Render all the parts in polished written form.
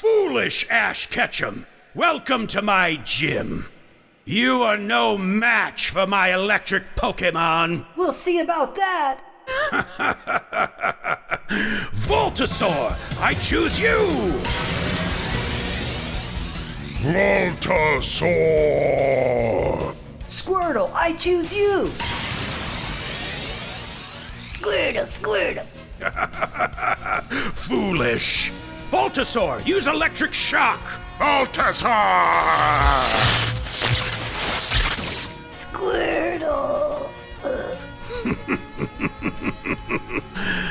Foolish Ash Ketchum, welcome to my gym. You are no match for my electric Pokémon. We'll see about that. Voltasaur, I choose you. Voltasaur! Squirtle, I choose you. Squirtle. Foolish. Voltasaur, use electric shock. Voltasaur! Squirtle.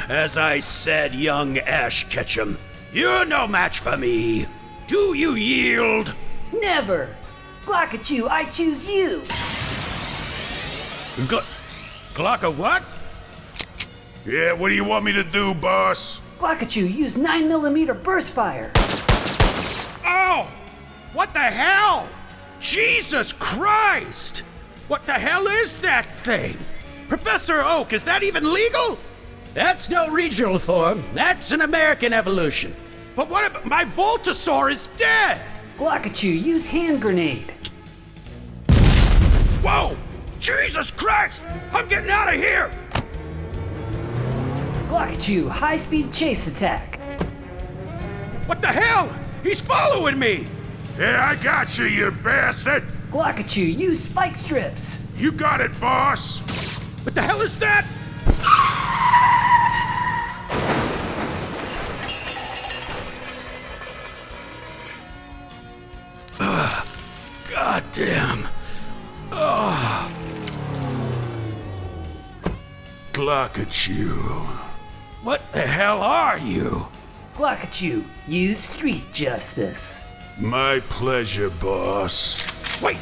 As I said, young Ash Ketchum, you're no match for me. Do you yield? Never. Glockachu, I choose you. Glocka what? Yeah, what do you want me to do, boss? Glockachu, use 9mm burst fire. Oh! What the hell? Jesus Christ! What the hell is that thing? Professor Oak, is that even legal? That's no regional form. That's an American evolution. But what about my Voltasaur is dead? Glockachu, use hand grenade. Whoa! Jesus Christ! I'm getting out of here! Glockachu, high-speed chase attack. What the hell? He's following me! Yeah, I got you, you bastard! Glockachu, use spike strips. You got it, boss! What the hell is that? God damn. Glockachu. What the hell are you? Glockachu, use street justice. My pleasure, boss. Wait!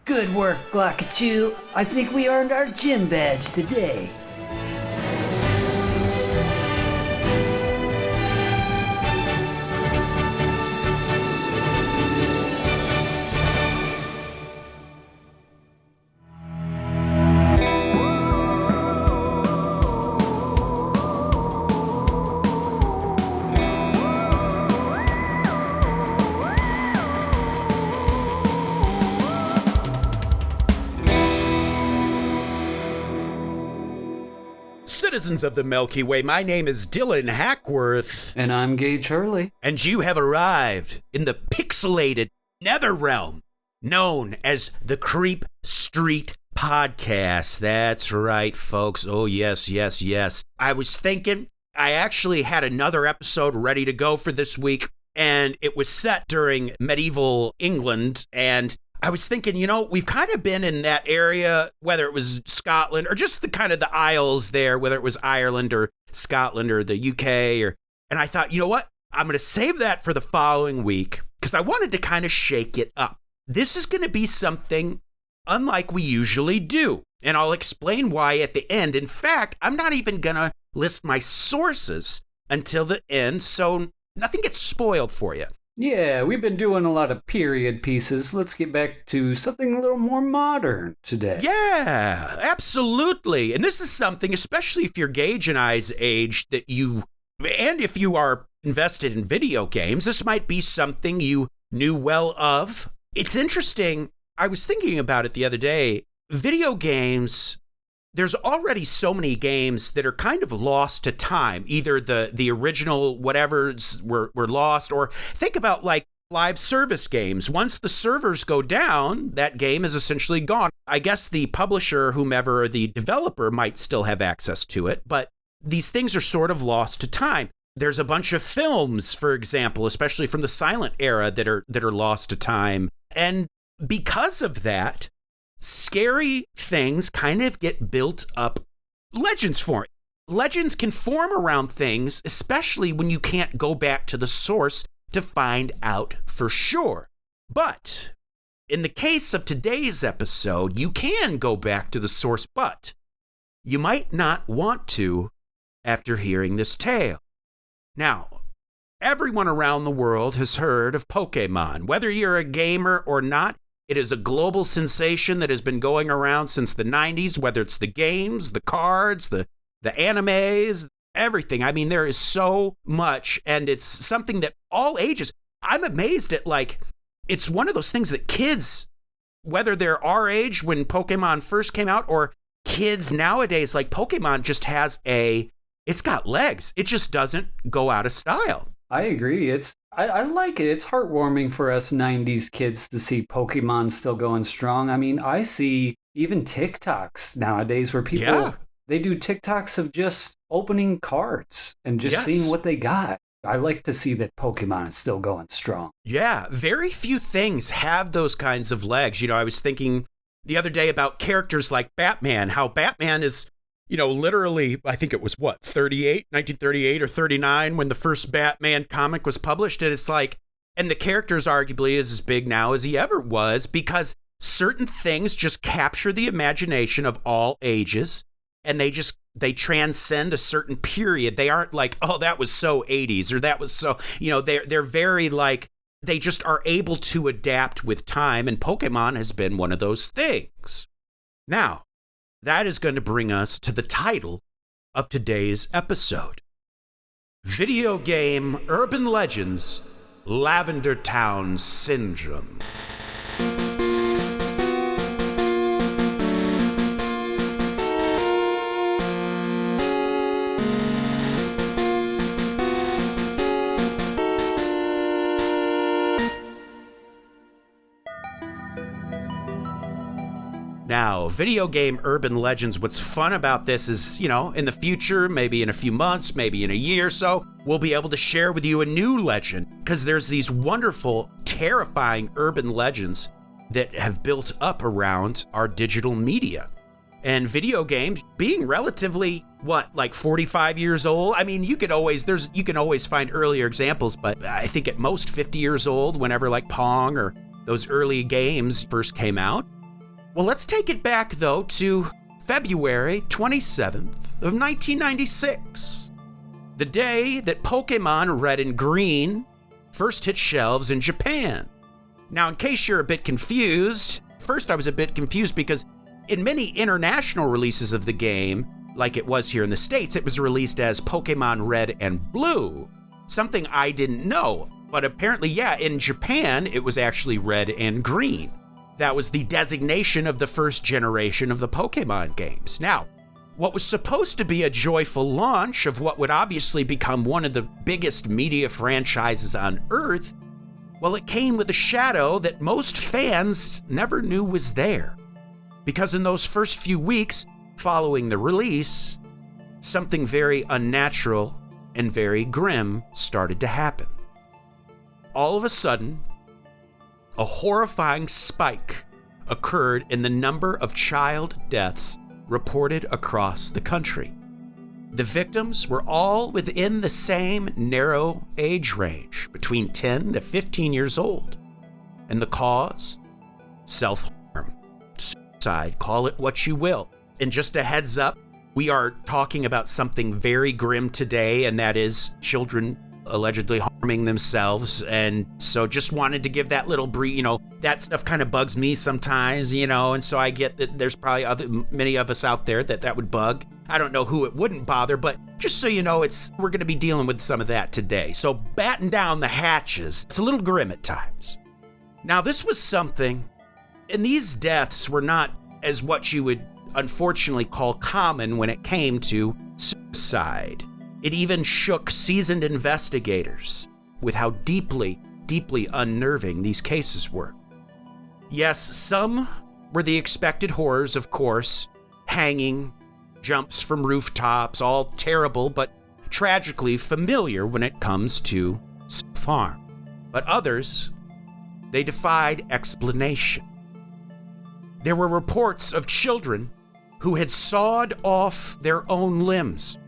Good work, Glockachu. I think we earned our gym badge today. Citizens of the Milky Way, my name is Dylan Hackworth. And I'm Gage Hurley. And you have arrived in the pixelated nether realm known as the Creep Street Podcast. That's right, folks. Oh, yes. I was thinking I actually had another episode ready to go for this week, and it was set during medieval England, and I was thinking, we've kind of been in that area, whether it was Scotland or just the kind of the Isles there, whether it was Ireland or Scotland or the UK, and I thought, you know what? I'm going to save that for the following week because I wanted to kind of shake it up. This is going to be something unlike we usually do, and I'll explain why at the end. In fact, I'm not even going to list my sources until the end, so nothing gets spoiled for you. Yeah, we've been doing a lot of period pieces. Let's get back to something a little more modern today. Yeah, absolutely. And this is something, especially if you're Gage and I's age, and if you are invested in video games, this might be something you knew well of. It's interesting. I was thinking about it the other day. Video games, there's already so many games that are kind of lost to time. Either the original whatevers were lost, or think about like live service games. Once the servers go down, that game is essentially gone. I guess the publisher, whomever, the developer might still have access to it, but these things are sort of lost to time. There's a bunch of films, for example, especially from the silent era that are lost to time. And because of that, scary things kind of get built up. Legends form. Legends can form around things, especially when you can't go back to the source to find out for sure. But in the case of today's episode, you can go back to the source, but you might not want to after hearing this tale. Now, everyone around the world has heard of Pokémon. Whether you're a gamer or not, it is a global sensation that has been going around since the 90s, whether it's the games, the cards, the animes, everything. I mean, there is so much, and it's something that all ages, I'm amazed at, like, it's one of those things that kids, whether they're our age when Pokemon first came out or kids nowadays, like Pokemon just has it's got legs. It just doesn't go out of style. I agree. I like it. It's heartwarming for us 90s kids to see Pokemon still going strong. I mean, I see even TikToks nowadays where people, they do TikToks of just opening cards and just seeing what they got. I like to see that Pokemon is still going strong. Yeah, very few things have those kinds of legs. You know, I was thinking the other day about characters like Batman, how Batman is, you know, literally, I think it was 1938 or 39 when the first Batman comic was published. And it's like, and the character's arguably is as big now as he ever was because certain things just capture the imagination of all ages. And they transcend a certain period. They aren't like, oh, that was so 80s or that was so, you know, they're very like, they just are able to adapt with time. And Pokemon has been one of those things. Now, that is going to bring us to the title of today's episode. Video game urban legends, Lavender Town Syndrome. Now, video game urban legends, what's fun about this is, you know, in the future, maybe in a few months, maybe in a year or so, we'll be able to share with you a new legend because there's these wonderful, terrifying urban legends that have built up around our digital media. And video games being relatively, like 45 years old? I mean, you can always find earlier examples, but I think at most 50 years old whenever like Pong or those early games first came out. Well, let's take it back, though, to February 27th of 1996, the day that Pokémon Red and Green first hit shelves in Japan. Now, in case you're a bit confused, first I was a bit confused because in many international releases of the game, like it was here in the States, it was released as Pokémon Red and Blue, something I didn't know. But apparently, in Japan, it was actually Red and Green. That was the designation of the first generation of the Pokemon games. Now, what was supposed to be a joyful launch of what would obviously become one of the biggest media franchises on Earth, well, it came with a shadow that most fans never knew was there. Because in those first few weeks following the release, something very unnatural and very grim started to happen. All of a sudden, a horrifying spike occurred in the number of child deaths reported across the country. The victims were all within the same narrow age range, between 10 to 15 years old. And the cause? Self-harm, suicide, call it what you will. And just a heads up, we are talking about something very grim today, and that is children allegedly harming themselves. And so just wanted to give that little brief, you know, that stuff kind of bugs me sometimes, you know, and so I get that there's probably many of us out there that would bug. I don't know who it wouldn't bother, but just so you know, we're going to be dealing with some of that today. So batten down the hatches. It's a little grim at times. Now, this was something, and these deaths were not as what you would unfortunately call common when it came to suicide. It even shook seasoned investigators with how deeply, deeply unnerving these cases were. Yes, some were the expected horrors, of course, hanging, jumps from rooftops, all terrible but tragically familiar when it comes to self-harm. But others, they defied explanation. There were reports of children who had sawed off their own limbs,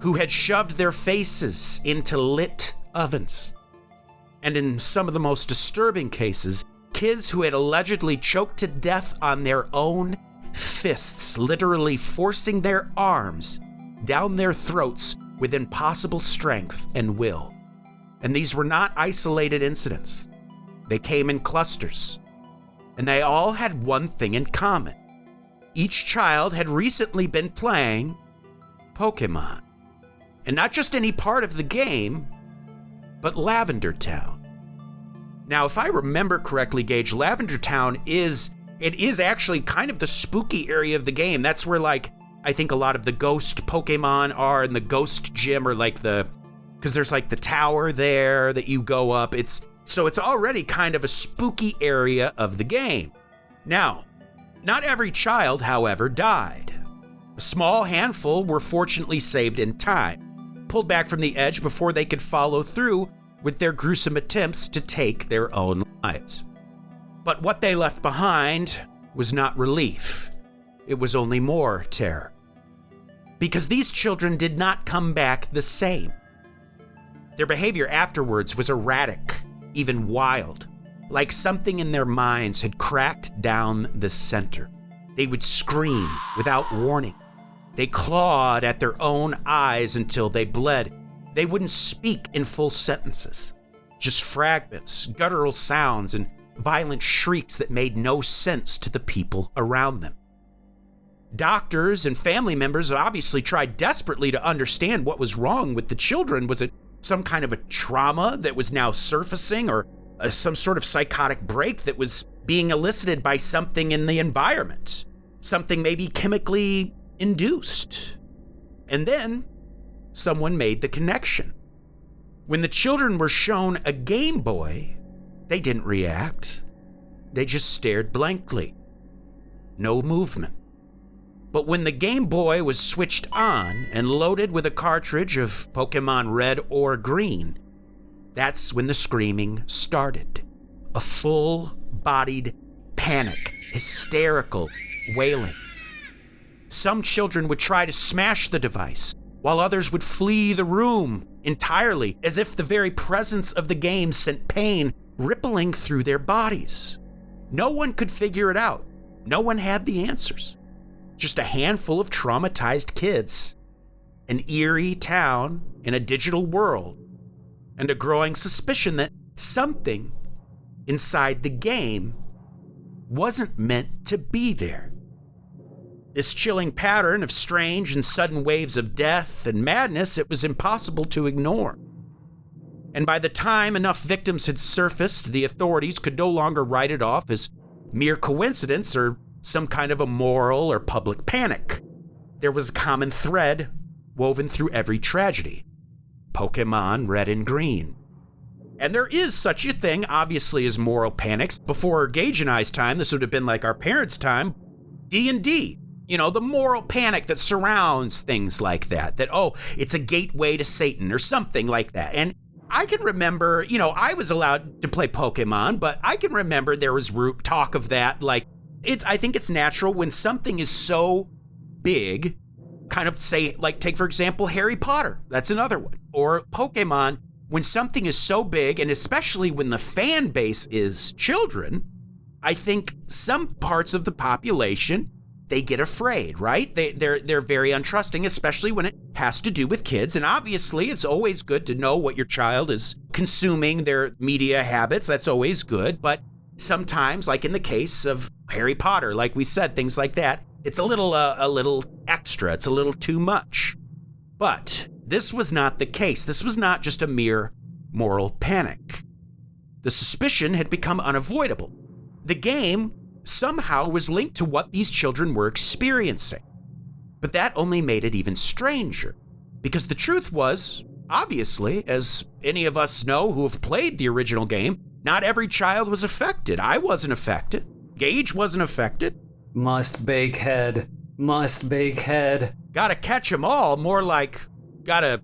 who had shoved their faces into lit ovens. And in some of the most disturbing cases, kids who had allegedly choked to death on their own fists, literally forcing their arms down their throats with impossible strength and will. And these were not isolated incidents. They came in clusters. And they all had one thing in common. Each child had recently been playing Pokémon. And not just any part of the game, but Lavender Town. Now, if I remember correctly, Gage, Lavender Town is actually kind of the spooky area of the game. That's where, like, I think a lot of the ghost Pokemon are, and the ghost gym are like because there's like the tower there that you go up. So it's already kind of a spooky area of the game. Now, not every child, however, died. A small handful were fortunately saved in time, pulled back from the edge before they could follow through with their gruesome attempts to take their own lives. But what they left behind was not relief. It was only more terror. Because these children did not come back the same. Their behavior afterwards was erratic, even wild, like something in their minds had cracked down the center. They would scream without warning. They clawed at their own eyes until they bled. They wouldn't speak in full sentences, just fragments, guttural sounds, and violent shrieks that made no sense to the people around them. Doctors and family members obviously tried desperately to understand what was wrong with the children. Was it some kind of a trauma that was now surfacing, or some sort of psychotic break that was being elicited by something in the environment? Something maybe chemically induced. And then someone made the connection. When the children were shown a Game Boy, they didn't react. They just stared blankly. No movement. But when the Game Boy was switched on and loaded with a cartridge of Pokemon Red or Green, that's when the screaming started. A full-bodied panic, hysterical wailing. Some children would try to smash the device, while others would flee the room entirely, as if the very presence of the game sent pain rippling through their bodies. No one could figure it out. No one had the answers. Just a handful of traumatized kids, an eerie town in a digital world, and a growing suspicion that something inside the game wasn't meant to be there. This chilling pattern of strange and sudden waves of death and madness, it was impossible to ignore. And by the time enough victims had surfaced, the authorities could no longer write it off as mere coincidence or some kind of a moral or public panic. There was a common thread woven through every tragedy. Pokemon Red and Green. And there is such a thing, obviously, as moral panics. Before Gage and I's time, this would have been like our parents' time, D&D. You know, the moral panic that surrounds things like that. That, oh, it's a gateway to Satan or something like that. And I can remember, you know, I was allowed to play Pokemon, but I can remember there was talk of that. Like, I think it's natural when something is so big, kind of say, like, take for example, Harry Potter. That's another one. Or Pokemon. When something is so big, and especially when the fan base is children, I think some parts of the population, they get afraid, right? They're very untrusting, especially when it has to do with kids. And obviously, it's always good to know what your child is consuming, their media habits. That's always good. But sometimes, like in the case of Harry Potter, like we said, things like that, it's a little extra. It's a little too much. But this was not the case. This was not just a mere moral panic. The suspicion had become unavoidable. The game somehow was linked to what these children were experiencing. But that only made it even stranger, because the truth was, obviously, as any of us know who have played the original game, not every child was affected. I wasn't affected. Gage wasn't affected. Must bake head. Gotta catch 'em all, more like gotta,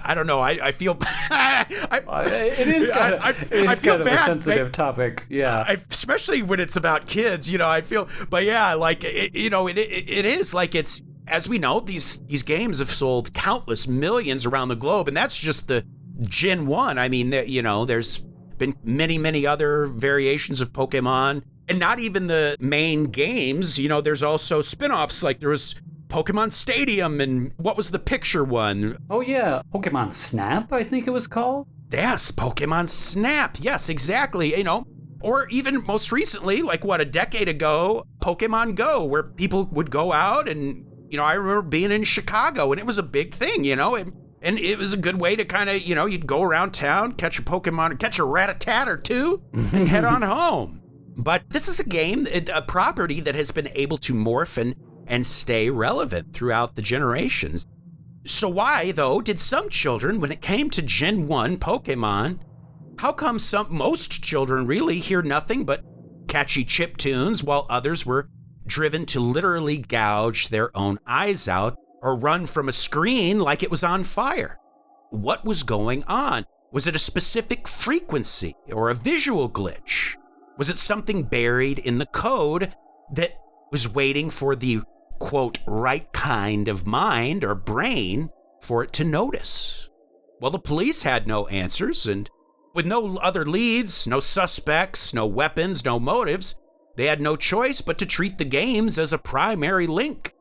I don't know, I feel it is kind of a sensitive topic, yeah. Especially when it's about kids, you know, I feel, but yeah, like, it is like, it's, as we know, these games have sold countless millions around the globe, and that's just the Gen 1. I mean, you know, there's been many other variations of Pokemon, and not even the main games, you know, there's also spin-offs, like there was Pokemon Stadium, and what was the picture one? Oh yeah, Pokemon Snap, I think it was called? Yes, Pokemon Snap, yes, exactly, you know. Or even most recently, like what, a decade ago, Pokemon Go, where people would go out and, you know, I remember being in Chicago and it was a big thing, you know. And And it was a good way to kind of, you'd go around town, catch a Pokemon, or catch a rat-a-tat or two, and head on home. But this is a game, a property that has been able to morph and stay relevant throughout the generations. So why, though, did some children, when it came to Gen 1 Pokemon, how come most children really hear nothing but catchy chip tunes while others were driven to literally gouge their own eyes out or run from a screen like it was on fire? What was going on? Was it a specific frequency or a visual glitch? Was it something buried in the code that was waiting for the, quote, right kind of mind or brain for it to notice? Well, the police had no answers, and with no other leads, no suspects, no weapons, no motives, they had no choice but to treat the games as a primary link.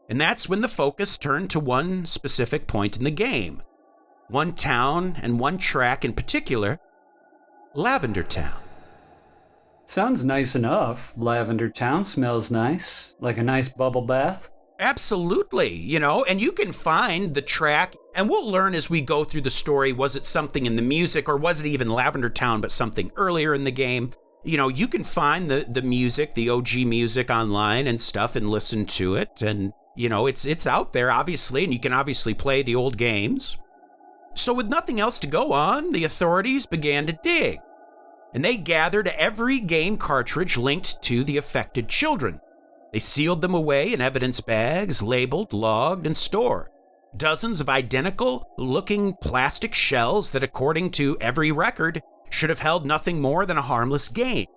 And that's when the focus turned to one specific point in the game. One town and one track in particular, Lavender Town. Sounds nice enough. Lavender Town smells nice, like a nice bubble bath. Absolutely, and you can find the track, and we'll learn as we go through the story, was it something in the music, or was it even Lavender Town, but something earlier in the game? You can find the music, the OG music online and stuff and listen to it, and, it's out there, obviously, and you can obviously play the old games. So with nothing else to go on, the authorities began to dig, and they gathered every game cartridge linked to the affected children. They sealed them away in evidence bags, labeled, logged, and stored. Dozens of identical-looking plastic shells that, according to every record, should have held nothing more than a harmless game.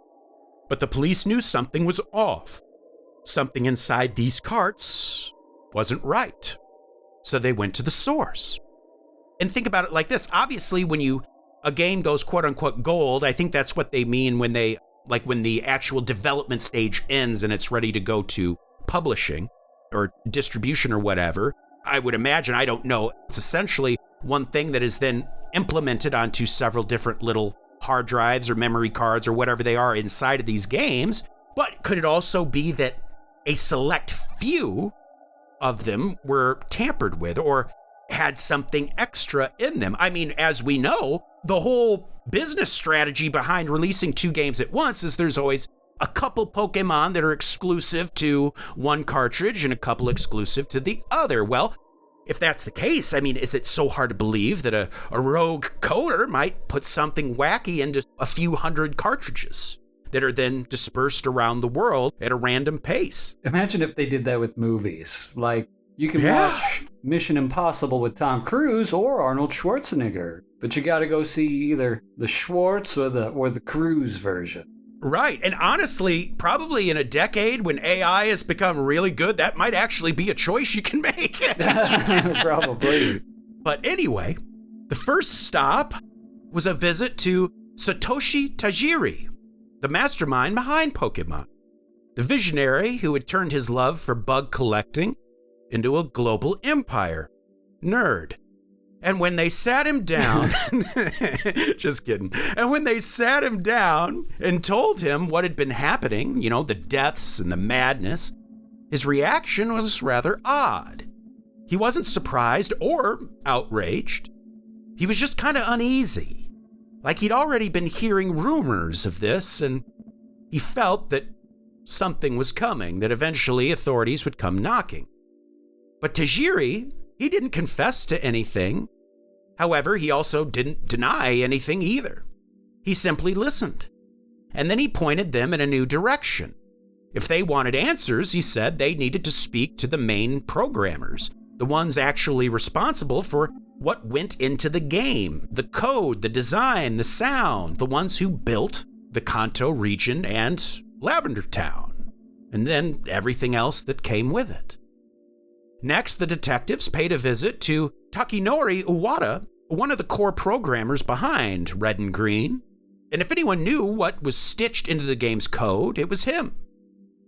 But the police knew something was off. Something inside these carts wasn't right. So they went to the source. And think about it like this. Obviously, when a game goes quote-unquote gold, I think that's what they mean when the actual development stage ends and it's ready to go to publishing or distribution or whatever. I would imagine, I don't know, it's essentially one thing that is then implemented onto several different little hard drives or memory cards or whatever they are inside of these games. But could it also be that a select few of them were tampered with or had something extra in them? I mean, as we know, the whole business strategy behind releasing 2 games at once is there's always a couple Pokemon that are exclusive to one cartridge and a couple exclusive to the other. Well, if that's the case, I mean, is it so hard to believe that a rogue coder might put something wacky into a few hundred cartridges that are then dispersed around the world at a random pace? Imagine if they did that with movies. Like, you can watch Mission Impossible with Tom Cruise or Arnold Schwarzenegger, but you got to go see either the Schwartz or the Cruise version. Right. And honestly, probably in a decade when AI has become really good, that might actually be a choice you can make. Probably. But anyway, the first stop was a visit to Satoshi Tajiri, the mastermind behind Pokémon, the visionary who had turned his love for bug collecting into a global empire. Nerd. And when they sat him down, just kidding. And when they sat him down and told him what had been happening, the deaths and the madness, his reaction was rather odd. He wasn't surprised or outraged. He was just kind of uneasy. Like he'd already been hearing rumors of this, and he felt that something was coming, that eventually authorities would come knocking. But Tajiri, he didn't confess to anything. However, he also didn't deny anything either. He simply listened. And then he pointed them in a new direction. If they wanted answers, he said they needed to speak to the main programmers, the ones actually responsible for what went into the game, the code, the design, the sound, the ones who built the Kanto region and Lavender Town, and then everything else that came with it. Next, the detectives paid a visit to Takinori Uwata, one of the core programmers behind Red and Green. And if anyone knew what was stitched into the game's code, it was him.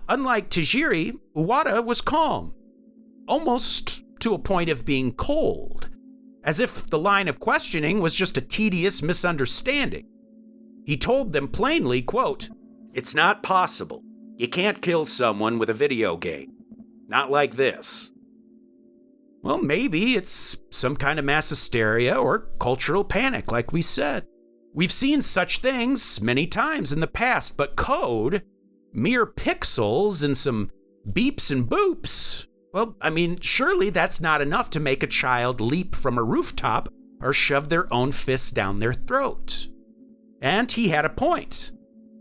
Unlike Tajiri, Uwata was calm, almost to a point of being cold, as if the line of questioning was just a tedious misunderstanding. He told them plainly, quote, "It's not possible. You can't kill someone with a video game. Not like this." Well, maybe it's some kind of mass hysteria or cultural panic, like we said. We've seen such things many times in the past, but code, mere pixels and some beeps and boops, well, I mean, surely that's not enough to make a child leap from a rooftop or shove their own fists down their throat. And he had a point.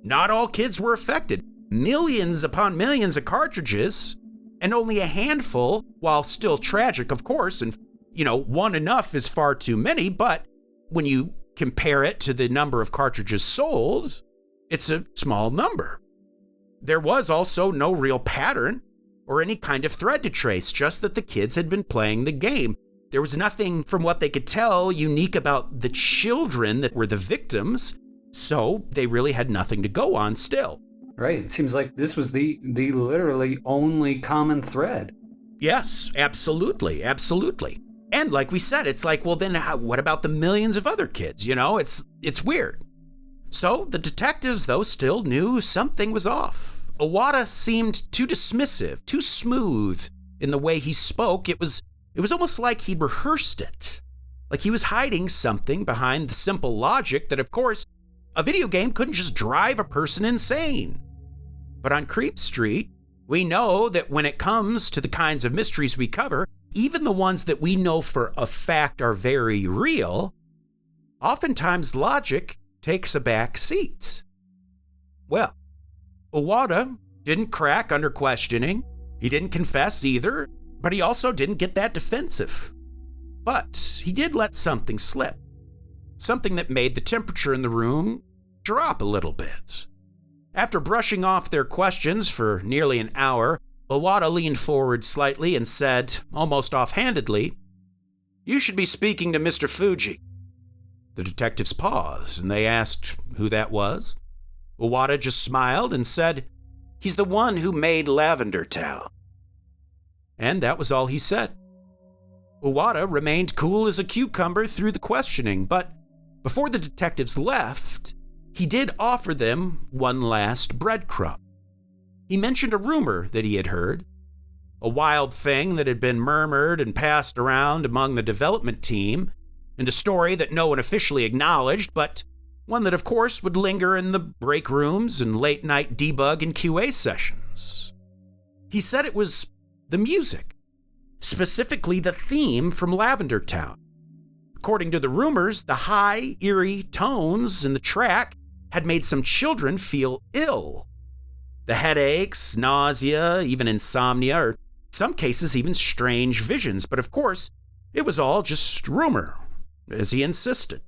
Not all kids were affected. Millions upon millions of cartridges, and only a handful, while still tragic, of course, and, one enough is far too many, but when you compare it to the number of cartridges sold, it's a small number. There was also no real pattern or any kind of thread to trace, just that the kids had been playing the game. There was nothing, from what they could tell, unique about the children that were the victims, so they really had nothing to go on still. Right, it seems like this was the literally only common thread. Yes, absolutely. And like we said, it's like, well, then what about the millions of other kids? It's weird. So the detectives, though, still knew something was off. Iwata seemed too dismissive, too smooth in the way he spoke. It was almost like he'd rehearsed it. Like he was hiding something behind the simple logic that, of course, a video game couldn't just drive a person insane. But on Creep Street, we know that when it comes to the kinds of mysteries we cover, even the ones that we know for a fact are very real, oftentimes logic takes a back seat. Well, Iwata didn't crack under questioning. He didn't confess either, but he also didn't get that defensive. But he did let something slip. Something that made the temperature in the room drop a little bit. After brushing off their questions for nearly an hour, Iwata leaned forward slightly and said, almost offhandedly, "You should be speaking to Mr. Fuji." The detectives paused, and they asked who that was. Iwata just smiled and said, "He's the one who made Lavender Town." And that was all he said. Iwata remained cool as a cucumber through the questioning, but before the detectives left, he did offer them one last breadcrumb. He mentioned a rumor that he had heard, a wild thing that had been murmured and passed around among the development team, and a story that no one officially acknowledged, but one that, of course, would linger in the break rooms and late-night debug and QA sessions. He said it was the music, specifically the theme from Lavender Town. According to the rumors, the high, eerie tones in the track had made some children feel ill. The headaches, nausea, even insomnia, or in some cases even strange visions. But of course, it was all just rumor, as he insisted.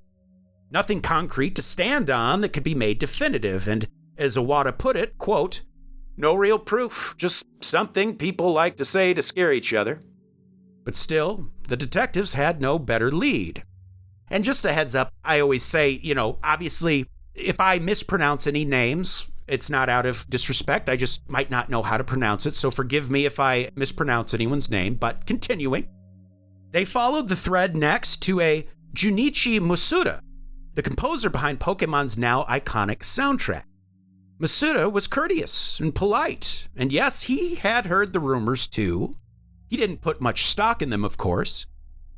Nothing concrete to stand on that could be made definitive, and as Iwata put it, quote, "No real proof, just something people like to say to scare each other." But still, the detectives had no better lead. And just a heads up, I always say, obviously, if I mispronounce any names, it's not out of disrespect. I just might not know how to pronounce it, so forgive me if I mispronounce anyone's name. But continuing, they followed the thread next to a Junichi Masuda, the composer behind Pokemon's now iconic soundtrack. Masuda was courteous and polite, and yes, he had heard the rumors too. He didn't put much stock in them, of course.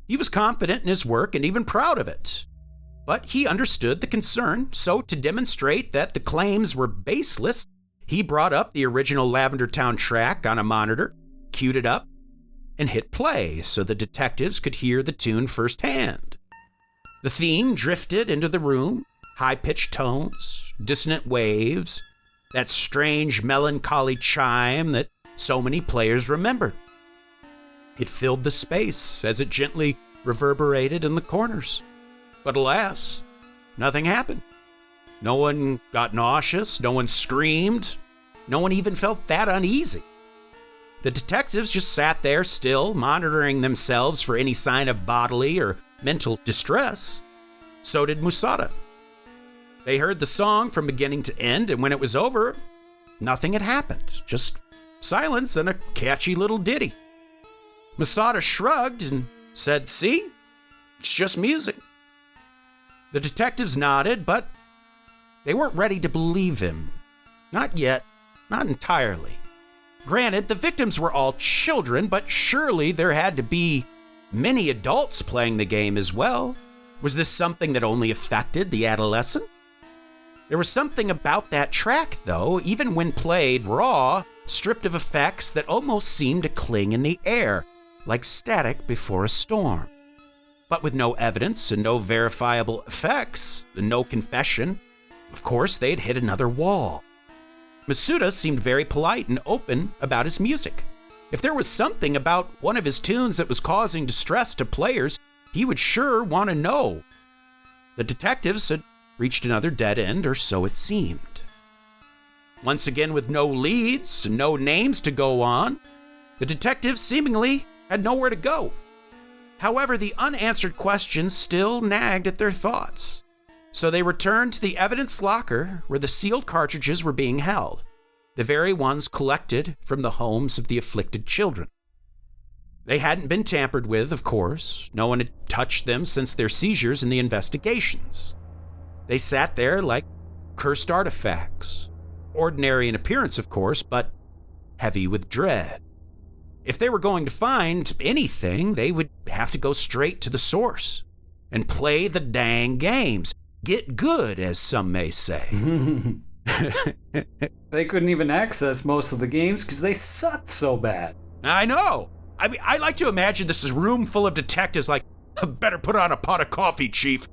He was confident in his work and even proud of it. But he understood the concern, so to demonstrate that the claims were baseless, he brought up the original Lavender Town track on a monitor, queued it up, and hit play so the detectives could hear the tune firsthand. The theme drifted into the room, high-pitched tones, dissonant waves, that strange melancholy chime that so many players remembered. It filled the space as it gently reverberated in the corners. But alas, nothing happened. No one got nauseous, no one screamed, no one even felt that uneasy. The detectives just sat there still, monitoring themselves for any sign of bodily or mental distress. So did Musada. They heard the song from beginning to end, and when it was over, nothing had happened. Just silence and a catchy little ditty. Musada shrugged and said, "See? It's just music." The detectives nodded, but they weren't ready to believe him. Not yet. Not entirely. Granted, the victims were all children, but surely there had to be many adults playing the game as well. Was this something that only affected the adolescent? There was something about that track, though, even when played raw, stripped of effects, that almost seemed to cling in the air, like static before a storm. But with no evidence and no verifiable effects, and no confession, of course they'd hit another wall. Masuda seemed very polite and open about his music. If there was something about one of his tunes that was causing distress to players, he would sure want to know. The detectives had reached another dead end, or so it seemed. Once again, with no leads and no names to go on, the detectives seemingly had nowhere to go. However, the unanswered questions still nagged at their thoughts. So they returned to the evidence locker where the sealed cartridges were being held, the very ones collected from the homes of the afflicted children. They hadn't been tampered with, of course. No one had touched them since their seizures and the investigations. They sat there like cursed artifacts, ordinary in appearance, of course, but heavy with dread. If they were going to find anything, they would have to go straight to the source and play the dang games. Get good, as some may say. They couldn't even access most of the games because they sucked so bad. I know. I mean, I like to imagine this is a room full of detectives like, better put on a pot of coffee, Chief.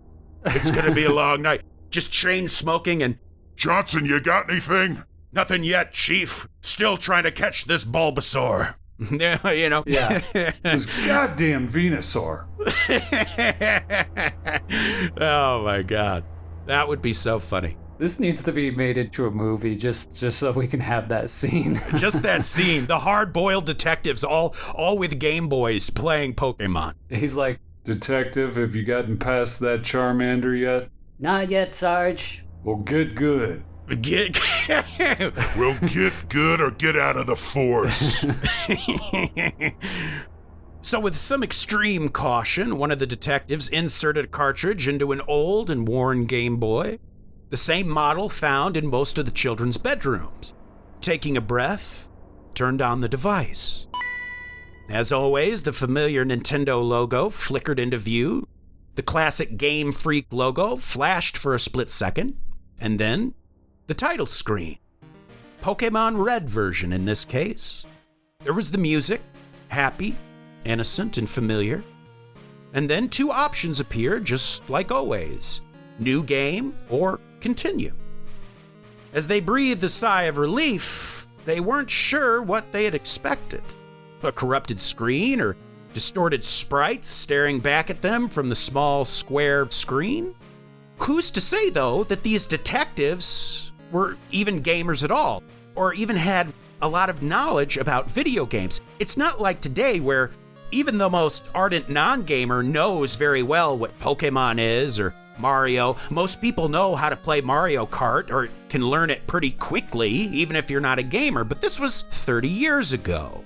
It's going to be a long night. Just chain smoking and... Johnson, you got anything? Nothing yet, Chief. Still trying to catch this Bulbasaur. You know? Yeah. This goddamn Venusaur. Oh, my God. That would be so funny. This needs to be made into a movie just so we can have that scene. Just that scene. The hard-boiled detectives all with Game Boys playing Pokemon. He's like, Detective, have you gotten past that Charmander yet? Not yet, Sarge. Well, get good. Well, get good or get out of the force. So with some extreme caution, one of the detectives inserted a cartridge into an old and worn Game Boy, the same model found in most of the children's bedrooms. Taking a breath, turned on the device. As always, the familiar Nintendo logo flickered into view. The classic Game Freak logo flashed for a split second, and then the title screen. Pokémon Red version in this case. There was the music, happy, innocent, and familiar. And then two options appeared, just like always. New game or continue. As they breathed a sigh of relief, they weren't sure what they had expected. A corrupted screen or distorted sprites staring back at them from the small square screen? Who's to say, though, that these detectives were even gamers at all, or even had a lot of knowledge about video games? It's not like today where even the most ardent non-gamer knows very well what Pokemon is or Mario. Most people know how to play Mario Kart or can learn it pretty quickly, even if you're not a gamer, but this was 30 years ago.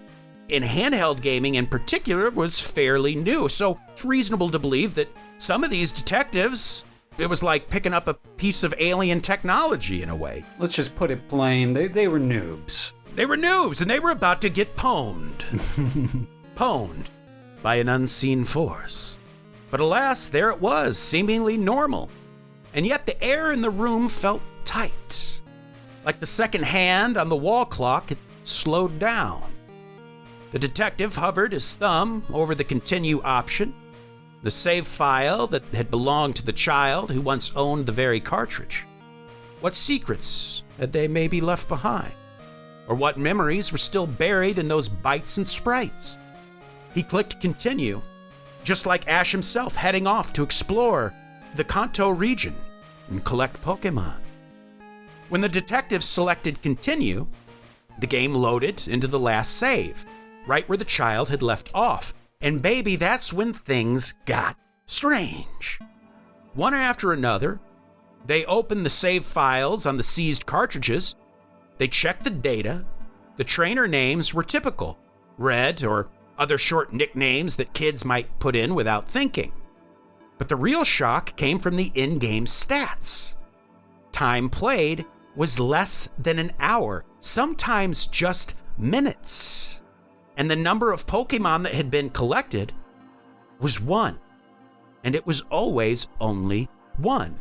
And handheld gaming in particular was fairly new, so it's reasonable to believe that some of these detectives, it was like picking up a piece of alien technology in a way. let's just put it plain, they were noobs. They were noobs, and they were about to get pwned. Pwned by an unseen force. But alas, there it was, seemingly normal. And yet the air in the room felt tight. Like the second hand on the wall clock had slowed down. The detective hovered his thumb over the continue option, the save file that had belonged to the child who once owned the very cartridge. What secrets had they maybe left behind? Or what memories were still buried in those bytes and sprites? He clicked continue, just like Ash himself heading off to explore the Kanto region and collect Pokemon. When the detective selected continue, the game loaded into the last save, right where the child had left off. And baby, that's when things got strange. One after another, they opened the save files on the seized cartridges. They checked the data. The trainer names were typical, Red or other short nicknames that kids might put in without thinking. But the real shock came from the in-game stats. Time played was less than an hour, sometimes just minutes. And the number of Pokemon that had been collected was one. And it was always only one.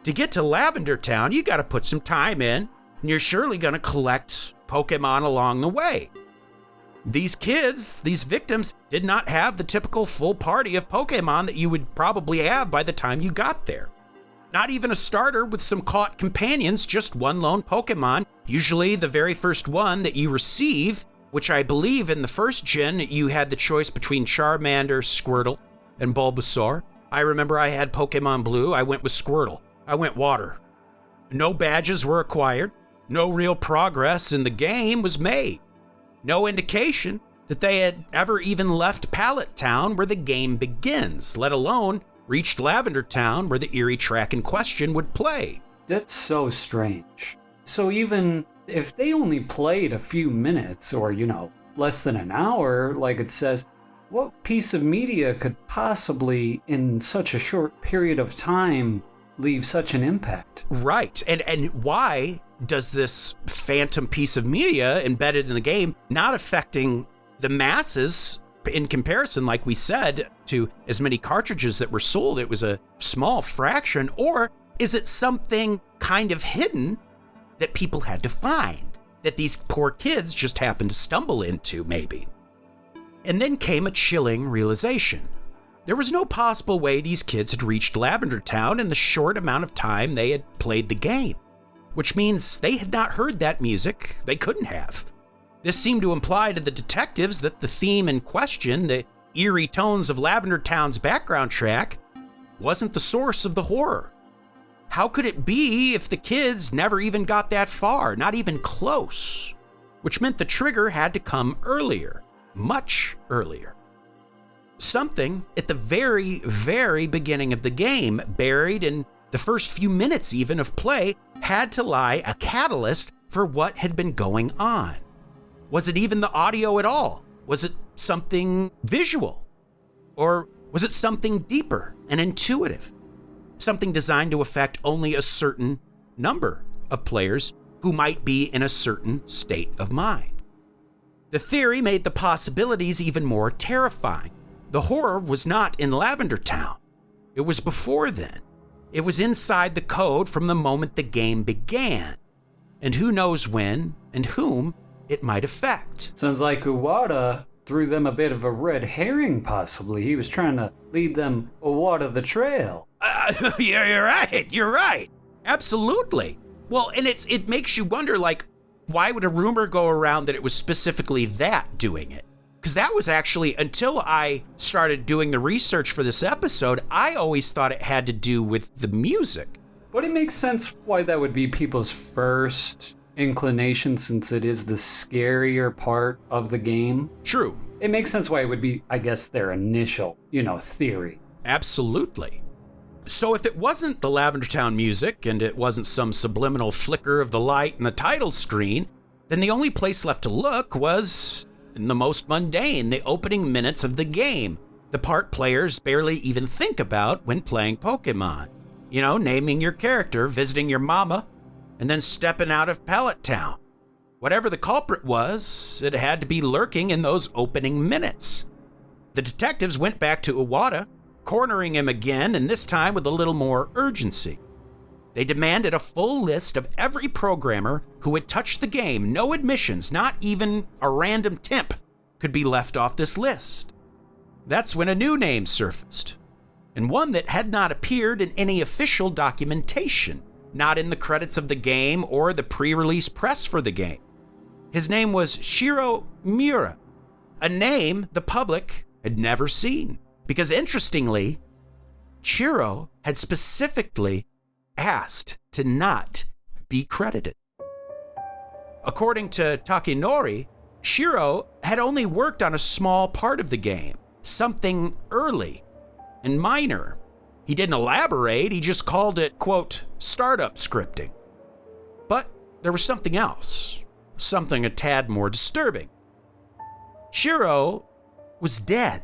To get to Lavender Town, you gotta put some time in, and you're surely gonna collect Pokemon along the way. These kids, these victims, did not have the typical full party of Pokemon that you would probably have by the time you got there. Not even a starter with some caught companions, just one lone Pokemon, usually the very first one that you receive, which I believe in the first gen you had the choice between Charmander, Squirtle, and Bulbasaur. I remember I had Pokemon Blue, I went with Squirtle. I went water. No badges were acquired. No real progress in the game was made. No indication that they had ever even left Pallet Town where the game begins, let alone reached Lavender Town where the eerie track in question would play. That's so strange. So even if they only played a few minutes or, less than an hour, like it says, what piece of media could possibly, in such a short period of time, leave such an impact? Right. And why does this phantom piece of media embedded in the game not affecting the masses in comparison, like we said, to as many cartridges that were sold? It was a small fraction. Or is it something kind of hidden that people had to find, that these poor kids just happened to stumble into, maybe? And then came a chilling realization. There was no possible way these kids had reached Lavender Town in the short amount of time they had played the game, which means they had not heard that music. They couldn't have. This seemed to imply to the detectives that the theme in question, the eerie tones of Lavender Town's background track, wasn't the source of the horror. How could it be if the kids never even got that far, not even close? Which meant the trigger had to come earlier, much earlier. Something at the very, very beginning of the game, buried in the first few minutes even of play, had to lie a catalyst for what had been going on. Was it even the audio at all? Was it something visual? Or was it something deeper and intuitive? Something designed to affect only a certain number of players who might be in a certain state of mind. The theory made the possibilities even more terrifying. The horror was not in Lavender Town. It was before then. It was inside the code from the moment the game began. And who knows when and whom it might affect. Sounds like Iwata threw them a bit of a red herring, possibly. He was trying to lead them Iwata the trail. Yeah, you're right. Absolutely. Well, and it makes you wonder, why would a rumor go around that it was specifically that doing it? Because that was actually, until I started doing the research for this episode, I always thought it had to do with the music. But it makes sense why that would be people's first inclination, since it is the scarier part of the game. True. It makes sense why it would be, I guess, their initial, theory. Absolutely. So if it wasn't the Lavender Town music, and it wasn't some subliminal flicker of the light in the title screen, then the only place left to look was in the most mundane, the opening minutes of the game, the part players barely even think about when playing Pokemon. Naming your character, visiting your mama, and then stepping out of Pallet Town. Whatever the culprit was, it had to be lurking in those opening minutes. The detectives went back to Iwata, cornering him again, and this time with a little more urgency. They demanded a full list of every programmer who had touched the game. No admissions, not even a random temp, could be left off this list. That's when a new name surfaced, and one that had not appeared in any official documentation, not in the credits of the game or the pre-release press for the game. His name was Shiro Miura, a name the public had never seen, because interestingly, Shiro had specifically asked to not be credited. According to Takinori, Shiro had only worked on a small part of the game, something early and minor. He didn't elaborate, he just called it, quote, startup scripting. But there was something else, something a tad more disturbing. Shiro was dead.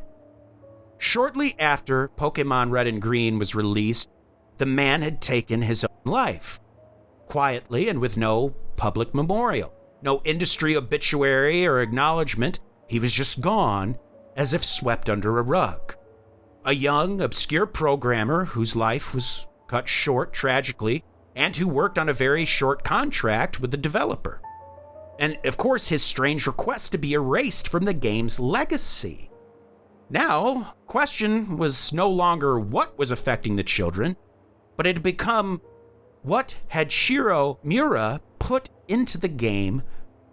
Shortly after Pokemon Red and Green was released, the man had taken his own life, quietly and with no public memorial, no industry obituary or acknowledgement. He was just gone, as if swept under a rug. a young, obscure programmer whose life was cut short tragically and who worked on a very short contract with the developer. And of course, his strange request to be erased from the game's legacy. Now, question was no longer what was affecting the children, but it had become what had Shiro Miura put into the game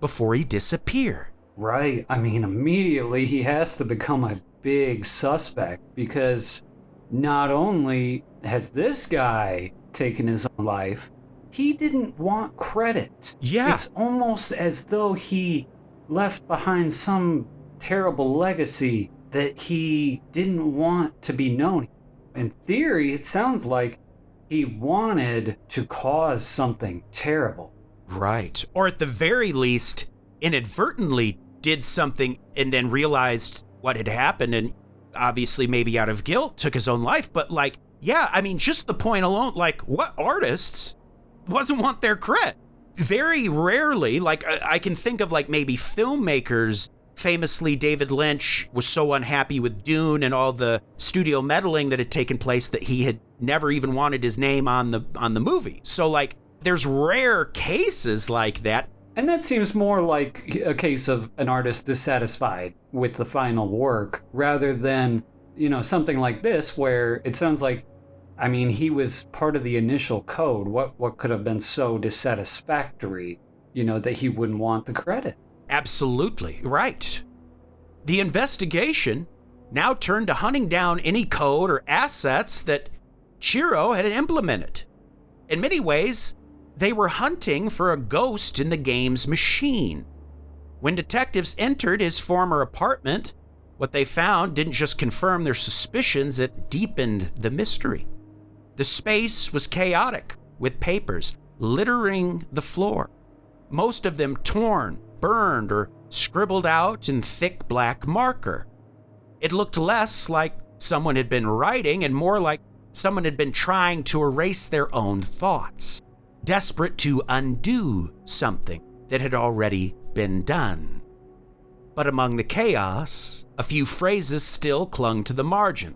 before he disappeared. Right. I mean, immediately he has to become a big suspect because not only has this guy taken his own life, he didn't want credit. Yeah. It's almost as though he left behind some terrible legacy that he didn't want to be known. In theory, it sounds like he wanted to cause something terrible. Right. Or at the very least, inadvertently did something and then realized what had happened and obviously maybe out of guilt took his own life. But like, yeah, I mean, just the point alone, like what artists doesn't want their credit? Very rarely, like I can think of like maybe filmmakers. Famously, David Lynch was so unhappy with Dune and all the studio meddling that had taken place that he had never even wanted his name on the movie. So like there's rare cases like that. And that seems more like a case of an artist dissatisfied with the final work rather than, something like this where it sounds like, I mean, he was part of the initial code. What could have been so dissatisfactory, that he wouldn't want the credit? Absolutely right. The investigation now turned to hunting down any code or assets that Chiro had implemented. In many ways, they were hunting for a ghost in the game's machine. When detectives entered his former apartment, what they found didn't just confirm their suspicions, it deepened the mystery. The space was chaotic, with papers littering the floor, most of them torn, burned, or scribbled out in thick black marker. It looked less like someone had been writing and more like someone had been trying to erase their own thoughts, desperate to undo something that had already been done. But among the chaos, a few phrases still clung to the margin,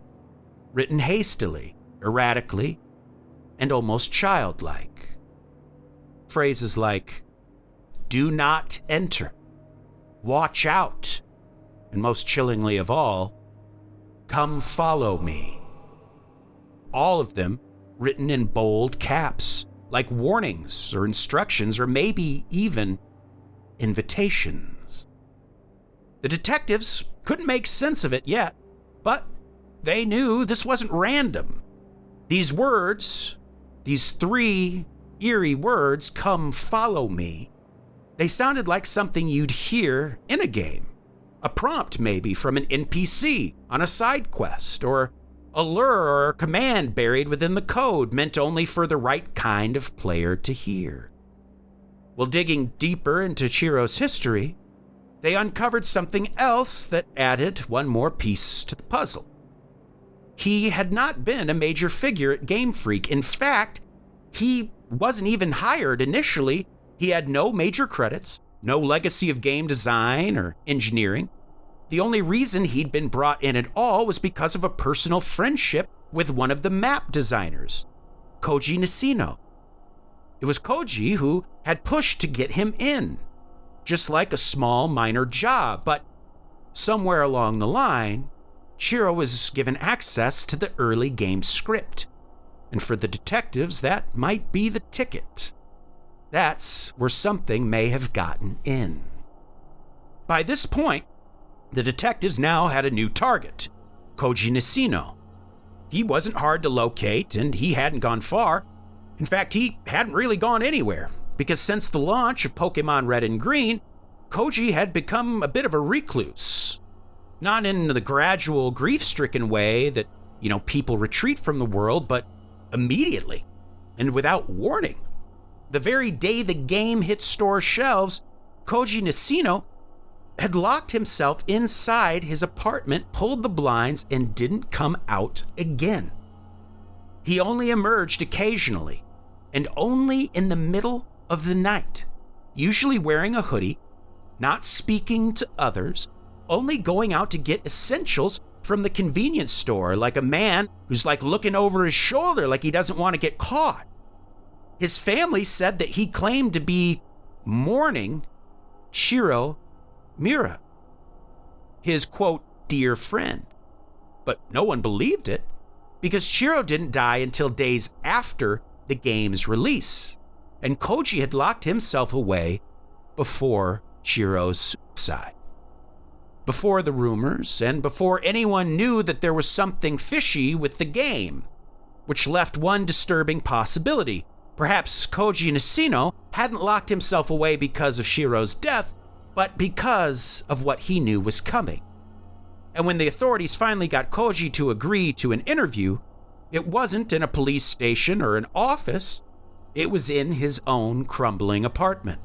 written hastily, erratically, and almost childlike. Phrases like, "Do not enter," "Watch out," and most chillingly of all, "Come follow me." All of them written in bold caps, like warnings or instructions or maybe even invitations. The detectives couldn't make sense of it yet, but they knew this wasn't random. These words, these 3 eerie words, "Come follow me," they sounded like something you'd hear in a game. A prompt maybe from an NPC on a side quest, or a lure or a command buried within the code meant only for the right kind of player to hear. Well, digging deeper into Chiro's history, they uncovered something else that added one more piece to the puzzle. He had not been a major figure at Game Freak. In fact, he wasn't even hired initially. He had no major credits, no legacy of game design or engineering. The only reason he'd been brought in at all was because of a personal friendship with one of the map designers, Koji Nishino. It was Koji who had pushed to get him in, just like a small minor job, but somewhere along the line, Chiro was given access to the early game script. And for the detectives, that might be the ticket. That's where something may have gotten in. By this point, the detectives now had a new target, Koji Nishino. He wasn't hard to locate, and he hadn't gone far. In fact, he hadn't really gone anywhere, because since the launch of Pokémon Red and Green, Koji had become a bit of a recluse. Not in the gradual, grief-stricken way that, people retreat from the world, but immediately, and without warning. The very day the game hit store shelves, Koji Nishino had locked himself inside his apartment, pulled the blinds, and didn't come out again. He only emerged occasionally, and only in the middle of the night, usually wearing a hoodie, not speaking to others, only going out to get essentials from the convenience store, like a man who's like looking over his shoulder like he doesn't want to get caught. His family said that he claimed to be mourning Shiro Mura, his quote, dear friend. But no one believed it because Shiro didn't die until days after the game's release, and Koji had locked himself away before Shiro's suicide. Before the rumors, and before anyone knew that there was something fishy with the game, which left one disturbing possibility. Perhaps Koji Nishino hadn't locked himself away because of Shiro's death, but because of what he knew was coming. And when the authorities finally got Koji to agree to an interview, it wasn't in a police station or an office. It was in his own crumbling apartment.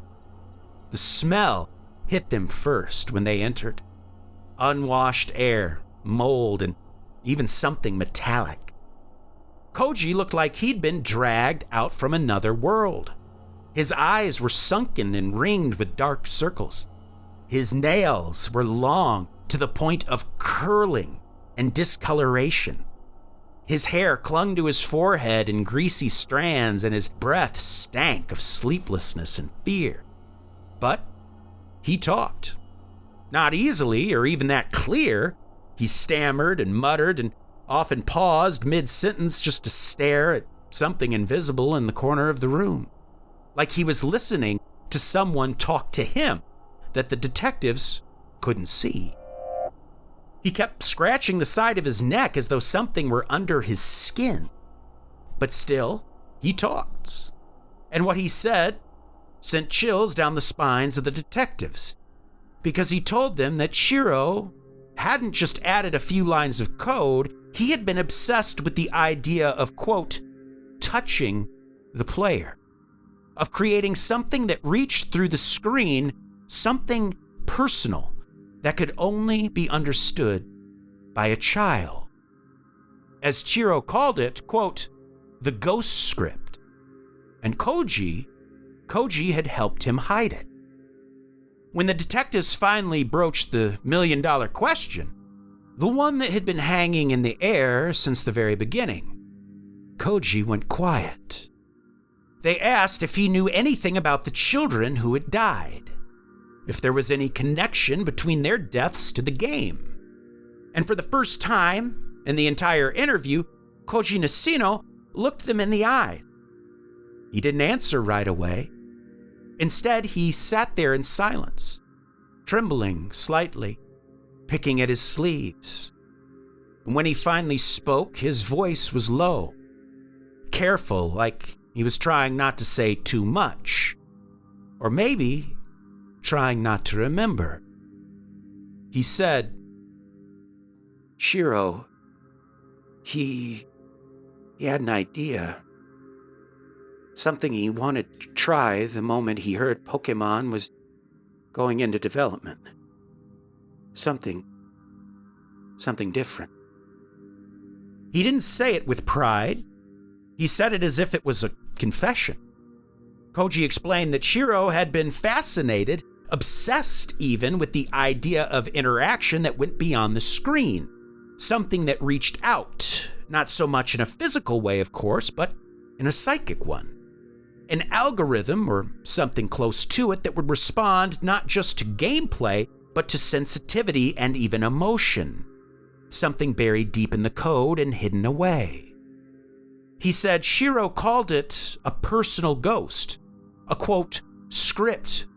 The smell hit them first when they entered. Unwashed air, mold, and even something metallic. Koji looked like he'd been dragged out from another world. His eyes were sunken and ringed with dark circles. His nails were long to the point of curling and discoloration. His hair clung to his forehead in greasy strands, and his breath stank of sleeplessness and fear. But he talked. Not easily or even that clear. He stammered and muttered and often paused mid-sentence just to stare at something invisible in the corner of the room, like he was listening to someone talk to him that the detectives couldn't see. He kept scratching the side of his neck as though something were under his skin. But still, he talked. And what he said sent chills down the spines of the detectives, because he told them that Shiro hadn't just added a few lines of code, he had been obsessed with the idea of, quote, touching the player, of creating something that reached through the screen, something personal that could only be understood by a child. As Shiro called it, quote, the ghost script. And Koji had helped him hide it. When the detectives finally broached the million-dollar question, the one that had been hanging in the air since the very beginning, Koji went quiet. They asked if he knew anything about the children who had died, if there was any connection between their deaths to the game. And for the first time in the entire interview, Koji Nishino looked them in the eye. He didn't answer right away. Instead, he sat there in silence, trembling slightly, picking at his sleeves. And when he finally spoke, his voice was low, careful, like he was trying not to say too much, or maybe trying not to remember. He said, Shiro, he had an idea. Something he wanted to try the moment he heard Pokémon was going into development. Something different. He didn't say it with pride. He said it as if it was a confession. Koji explained that Shiro had been fascinated, obsessed even, with the idea of interaction that went beyond the screen. Something that reached out, not so much in a physical way, of course, but in a psychic one. An algorithm, or something close to it, that would respond not just to gameplay, but to sensitivity and even emotion. Something buried deep in the code and hidden away. He said Shiro called it a personal ghost, a quote, script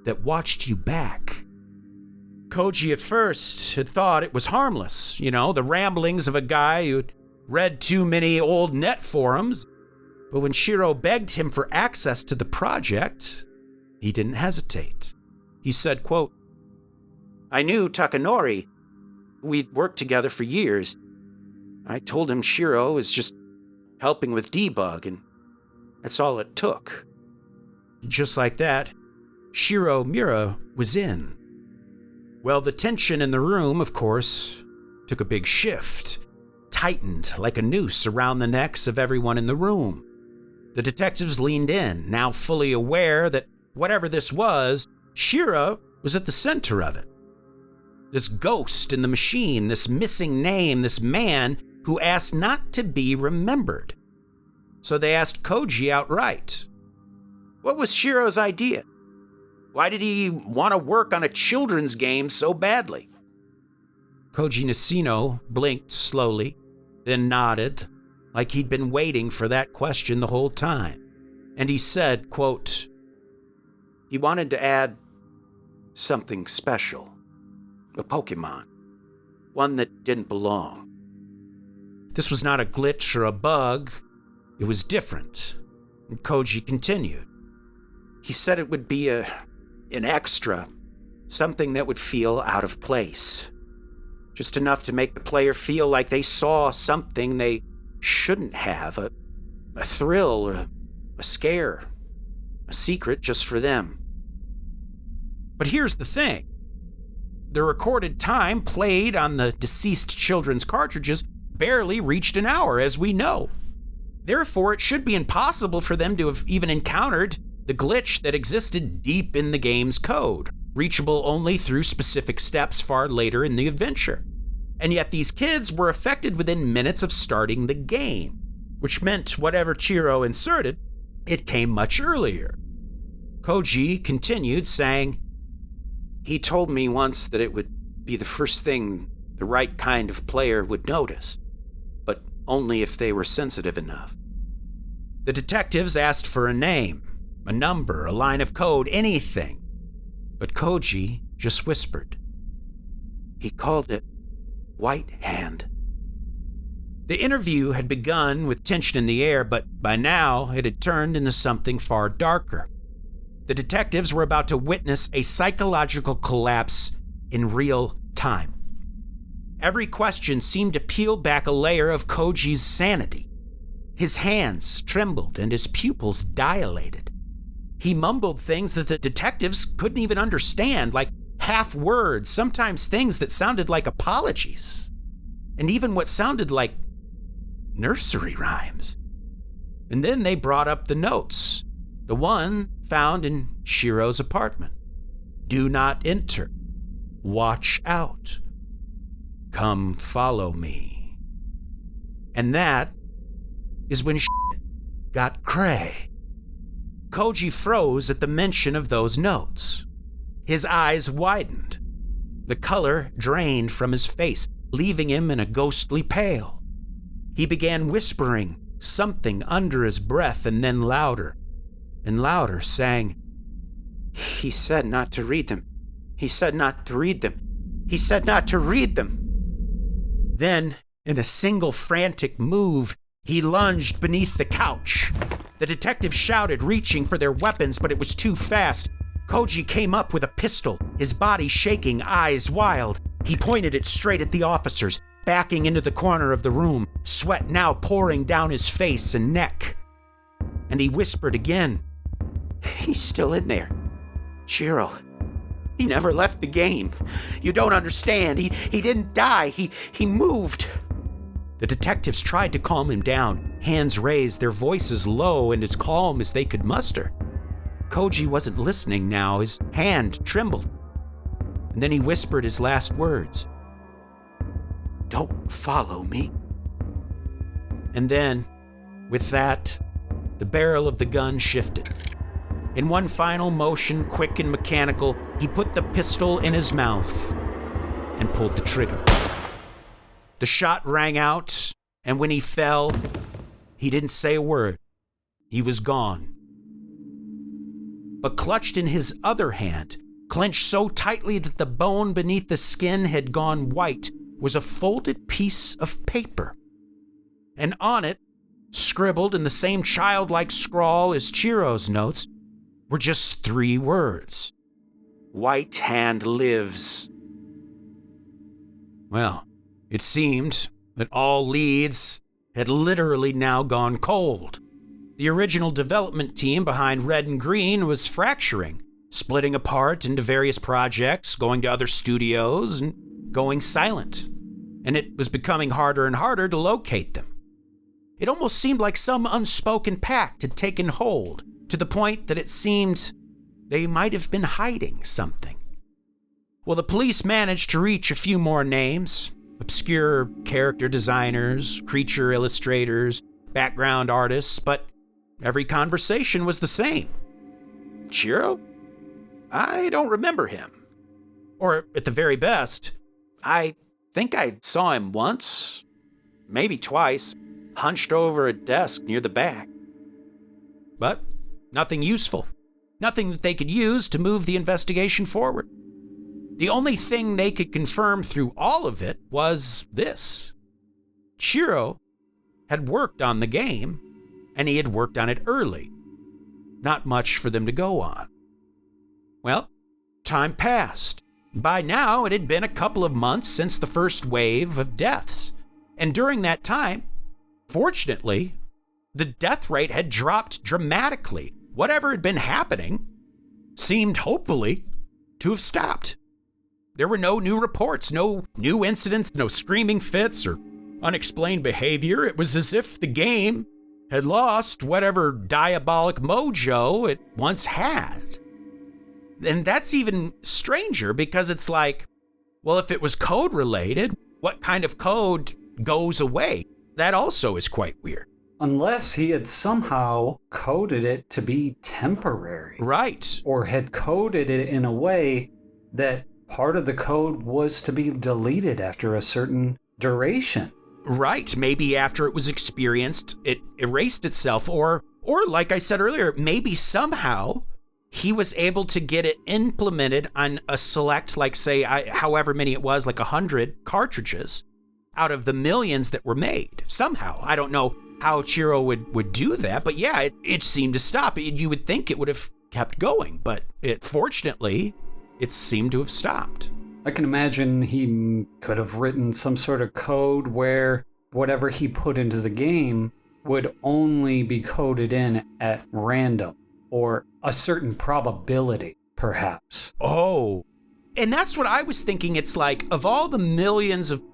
that watched you back. Koji at first had thought it was harmless, the ramblings of a guy who'd read too many old net forums. But when Shiro begged him for access to the project, he didn't hesitate. He said, quote, I knew Takanori. We'd worked together for years. I told him Shiro was just helping with debug, and that's all it took. Just like that, Shiro Mura was in. Well, the tension in the room, of course, took a big shift, tightened like a noose around the necks of everyone in the room. The detectives leaned in, now fully aware that whatever this was, Shiro was at the center of it. This ghost in the machine, this missing name, this man who asked not to be remembered. So they asked Koji outright. What was Shiro's idea? Why did he want to work on a children's game so badly? Koji Nishino blinked slowly, then nodded, like he'd been waiting for that question the whole time. And he said, quote, he wanted to add something special. A Pokémon. One that didn't belong. This was not a glitch or a bug. It was different. And Koji continued. He said it would be an extra. Something that would feel out of place. Just enough to make the player feel like they saw something they shouldn't have. A thrill, a scare. A secret just for them. But here's the thing. The recorded time played on the deceased children's cartridges barely reached an hour, as we know. Therefore, it should be impossible for them to have even encountered the glitch that existed deep in the game's code, reachable only through specific steps far later in the adventure. And yet these kids were affected within minutes of starting the game, which meant whatever Chiro inserted, it came much earlier. Koji continued, saying, he told me once that it would be the first thing the right kind of player would notice, but only if they were sensitive enough. The detectives asked for a name, a number, a line of code, anything. But Koji just whispered. He called it White Hand. The interview had begun with tension in the air, but by now it had turned into something far darker. The detectives were about to witness a psychological collapse in real time. Every question seemed to peel back a layer of Koji's sanity. His hands trembled and his pupils dilated. He mumbled things that the detectives couldn't even understand, like half words, sometimes things that sounded like apologies, and even what sounded like nursery rhymes. And then they brought up the notes, the one found in Shiro's apartment. Do not enter. Watch out. Come follow me. And that is when shit got cray. Koji froze at the mention of those notes. His eyes widened. The color drained from his face, leaving him in a ghostly pale. He began whispering something under his breath and then louder and louder, saying, he said not to read them. He said not to read them. He said not to read them. Then, in a single frantic move, he lunged beneath the couch. The detectives shouted, reaching for their weapons, but it was too fast. Koji came up with a pistol, his body shaking, eyes wild. He pointed it straight at the officers, backing into the corner of the room, sweat now pouring down his face and neck. And he whispered again, he's still in there. Chiro. He never left the game. You don't understand. He didn't die. He moved. The detectives tried to calm him down, hands raised, their voices low and as calm as they could muster. Koji wasn't listening now. His hand trembled. And then he whispered his last words. Don't follow me. And then, with that, the barrel of the gun shifted. In one final motion, quick and mechanical, he put the pistol in his mouth and pulled the trigger. The shot rang out, and when he fell, he didn't say a word. He was gone. But clutched in his other hand, clenched so tightly that the bone beneath the skin had gone white, was a folded piece of paper. And on it, scribbled in the same childlike scrawl as Chiro's notes, were just 3 words. White Hand lives. Well, it seemed that all leads had literally now gone cold. The original development team behind Red and Green was fracturing, splitting apart into various projects, going to other studios, and going silent. And it was becoming harder and harder to locate them. It almost seemed like some unspoken pact had taken hold, to the point that it seemed they might have been hiding something. Well, the police managed to reach a few more names. Obscure character designers, creature illustrators, background artists, but every conversation was the same. Shiro? I don't remember him. Or at the very best, I think I saw him once, maybe twice, hunched over a desk near the back. But nothing useful. Nothing that they could use to move the investigation forward. The only thing they could confirm through all of it was this. Shiro had worked on the game, and he had worked on it early. Not much for them to go on. Well, time passed. By now, it had been a couple of months since the first wave of deaths. And during that time, fortunately, the death rate had dropped dramatically. Whatever had been happening seemed hopefully to have stopped. There were no new reports, no new incidents, no screaming fits or unexplained behavior. It was as if the game had lost whatever diabolic mojo it once had. And that's even stranger because it's like, well, if it was code related, what kind of code goes away? That also is quite weird. Unless he had somehow coded it to be temporary. Right. Or had coded it in a way that part of the code was to be deleted after a certain duration. Right. Maybe after it was experienced, it erased itself. Or like I said earlier, maybe somehow he was able to get it implemented on a select, like say, however many it was, like 100 cartridges out of the millions that were made. Somehow. I don't know how Chiro would do that, but yeah, it seemed to stop. You would think it would have kept going, but fortunately, it seemed to have stopped. I can imagine he could have written some sort of code where whatever he put into the game would only be coded in at random or a certain probability, perhaps. Oh, and that's what I was thinking. It's like, of all the millions of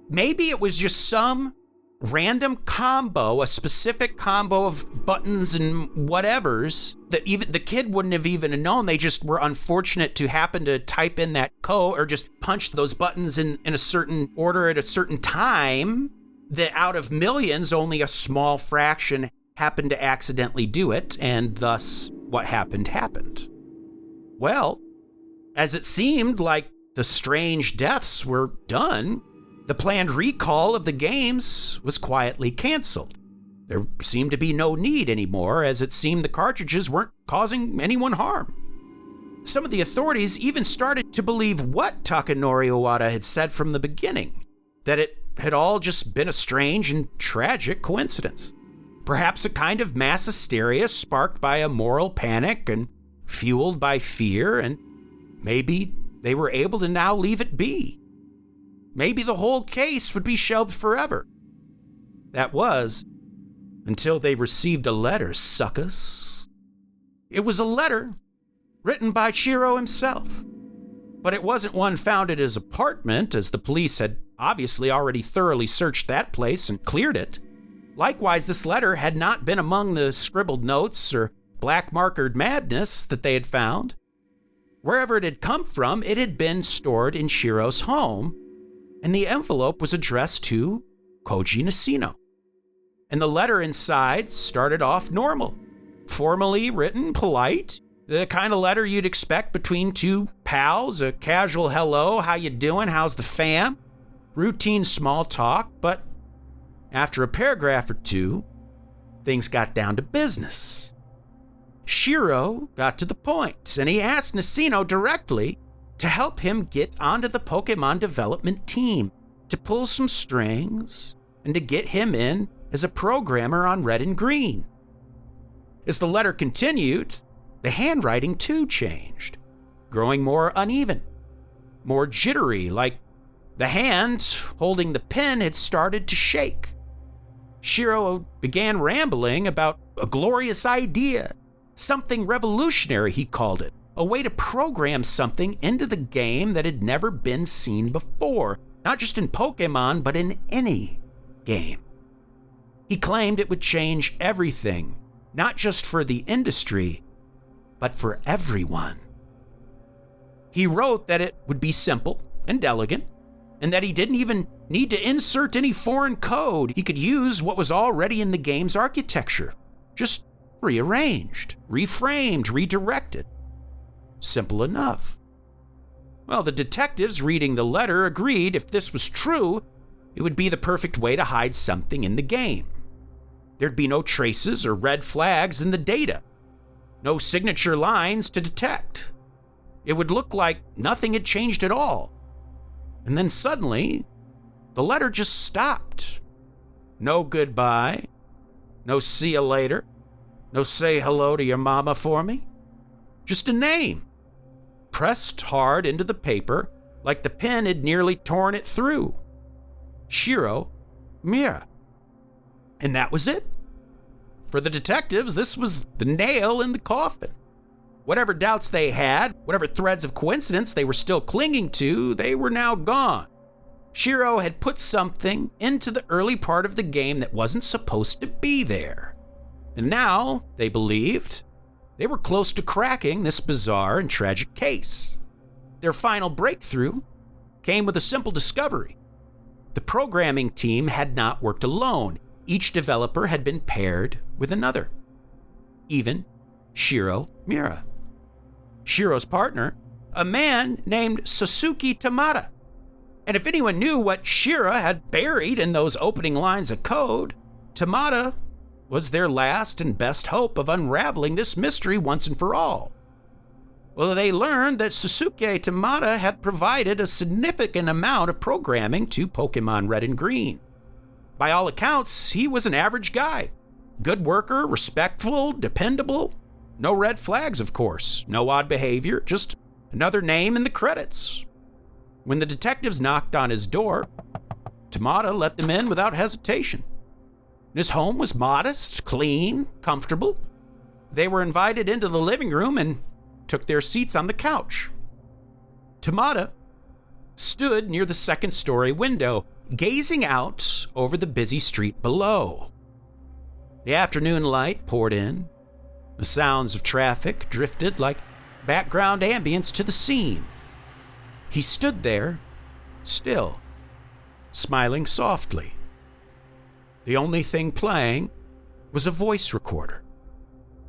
maybe it was just some random combo, a specific combo of buttons and whatevers that even the kid wouldn't have even known. They just were unfortunate to happen to type in that code or just punch those buttons in a certain order at a certain time, that out of millions, only a small fraction happened to accidentally do it, and thus what happened. Well, as it seemed like the strange deaths were done, the planned recall of the games was quietly canceled. There seemed to be no need anymore, as it seemed the cartridges weren't causing anyone harm. Some of the authorities even started to believe what Takanori Iwata had said from the beginning, that it had all just been a strange and tragic coincidence. Perhaps a kind of mass hysteria sparked by a moral panic and fueled by fear, and maybe they were able to now leave it be. Maybe the whole case would be shelved forever. That was, until they received a letter, suckers. It was a letter written by Chiro himself. But it wasn't one found at his apartment, as the police had obviously already thoroughly searched that place and cleared it. Likewise, this letter had not been among the scribbled notes or black-markered madness that they had found. Wherever it had come from, it had been stored in Chiro's home, and the envelope was addressed to Koji Nishino. And the letter inside started off normal, formally written, polite, the kind of letter you'd expect between two pals, a casual hello, how you doing, how's the fam, routine small talk. But after a paragraph or two, things got down to business. Chiro got to the point, and he asked Nishino directly to help him get onto the Pokemon development team, to pull some strings, and to get him in as a programmer on Red and Green. As the letter continued, the handwriting too changed, growing more uneven, more jittery, like the hand holding the pen had started to shake. Chiro began rambling about a glorious idea, something revolutionary, he called it. A way to program something into the game that had never been seen before, not just in Pokemon, but in any game. He claimed it would change everything, not just for the industry, but for everyone. He wrote that it would be simple and elegant, and that he didn't even need to insert any foreign code. He could use what was already in the game's architecture, just rearranged, reframed, redirected. Simple enough. Well, the detectives reading the letter agreed if this was true, it would be the perfect way to hide something in the game. There'd be no traces or red flags in the data, no signature lines to detect. It would look like nothing had changed at all. And then suddenly, the letter just stopped. No goodbye, no see you later, no say hello to your mama for me. Just a name, pressed hard into the paper like the pen had nearly torn it through. Shiro Mira. And that was it. For the detectives, this was the nail in the coffin. Whatever doubts they had, whatever threads of coincidence they were still clinging to, they were now gone. Shiro had put something into the early part of the game that wasn't supposed to be there. And now, they believed, they were close to cracking this bizarre and tragic case. Their final breakthrough came with a simple discovery. The programming team had not worked alone. Each developer had been paired with another. Even Shiro Mira. Shiro's partner, a man named Sasuke Tamada. And if anyone knew what Shiro had buried in those opening lines of code, Tamada was their last and best hope of unraveling this mystery once and for all. Well, they learned that Sasuke Tamada had provided a significant amount of programming to Pokémon Red and Green. By all accounts, he was an average guy. Good worker, respectful, dependable. No red flags, of course. No odd behavior, just another name in the credits. When the detectives knocked on his door, Tamada let them in without hesitation. His home was modest, clean, comfortable. They were invited into the living room and took their seats on the couch. Tamada stood near the second-story window, gazing out over the busy street below. The afternoon light poured in. The sounds of traffic drifted like background ambience to the scene. He stood there, still, smiling softly. The only thing playing was a voice recorder.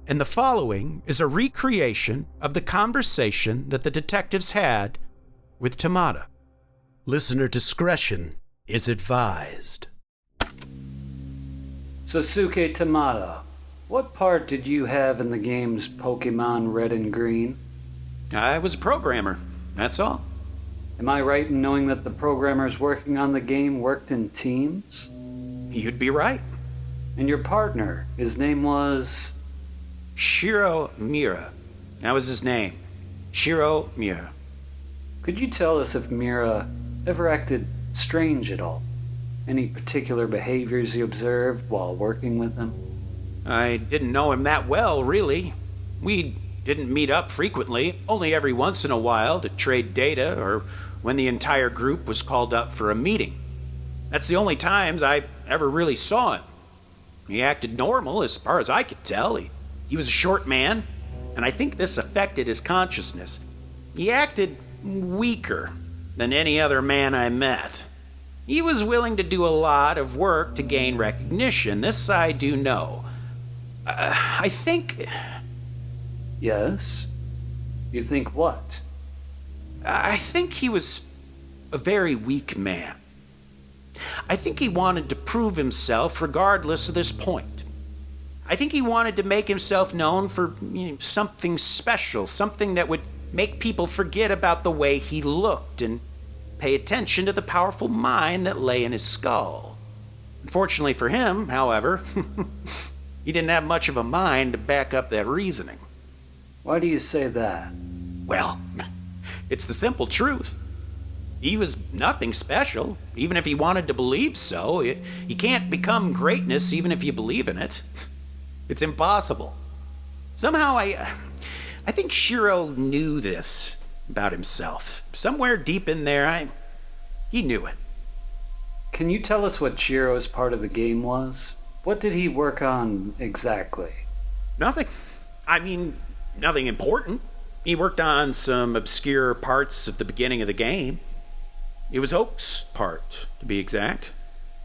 And the following is a recreation of the conversation that the detectives had with Tamada. Listener discretion is advised. Sasuke Tamada, what part did you have in the game's Pokémon Red and Green? I was a programmer, that's all. Am I right in knowing that the programmers working on the game worked in teams? You'd be right. And your partner, his name was? Shiro Mira. That was his name. Shiro Mira. Could you tell us if Mira ever acted strange at all? Any particular behaviors you observed while working with him? I didn't know him that well, really. We didn't meet up frequently, only every once in a while to trade data or when the entire group was called up for a meeting. That's the only times I ever really saw him. He acted normal as far as I could tell. He was a short man, and I think this affected his consciousness. He acted weaker than any other man I met. He was willing to do a lot of work to gain recognition. This I do know. I think... Yes? You think what? I think he was a very weak man. I think he wanted to prove himself regardless of this point. I think he wanted to make himself known for something special, something that would make people forget about the way he looked and pay attention to the powerful mind that lay in his skull. Unfortunately for him, however, he didn't have much of a mind to back up that reasoning. Why do you say that? Well, it's the simple truth. He was nothing special, even if he wanted to believe so. You can't become greatness even if you believe in it. It's impossible. Somehow I think Shiro knew this about himself. Somewhere deep in there, he knew it. Can you tell us what Shiro's part of the game was? What did he work on exactly? Nothing. I mean, nothing important. He worked on some obscure parts of the beginning of the game. It was Oak's part, to be exact.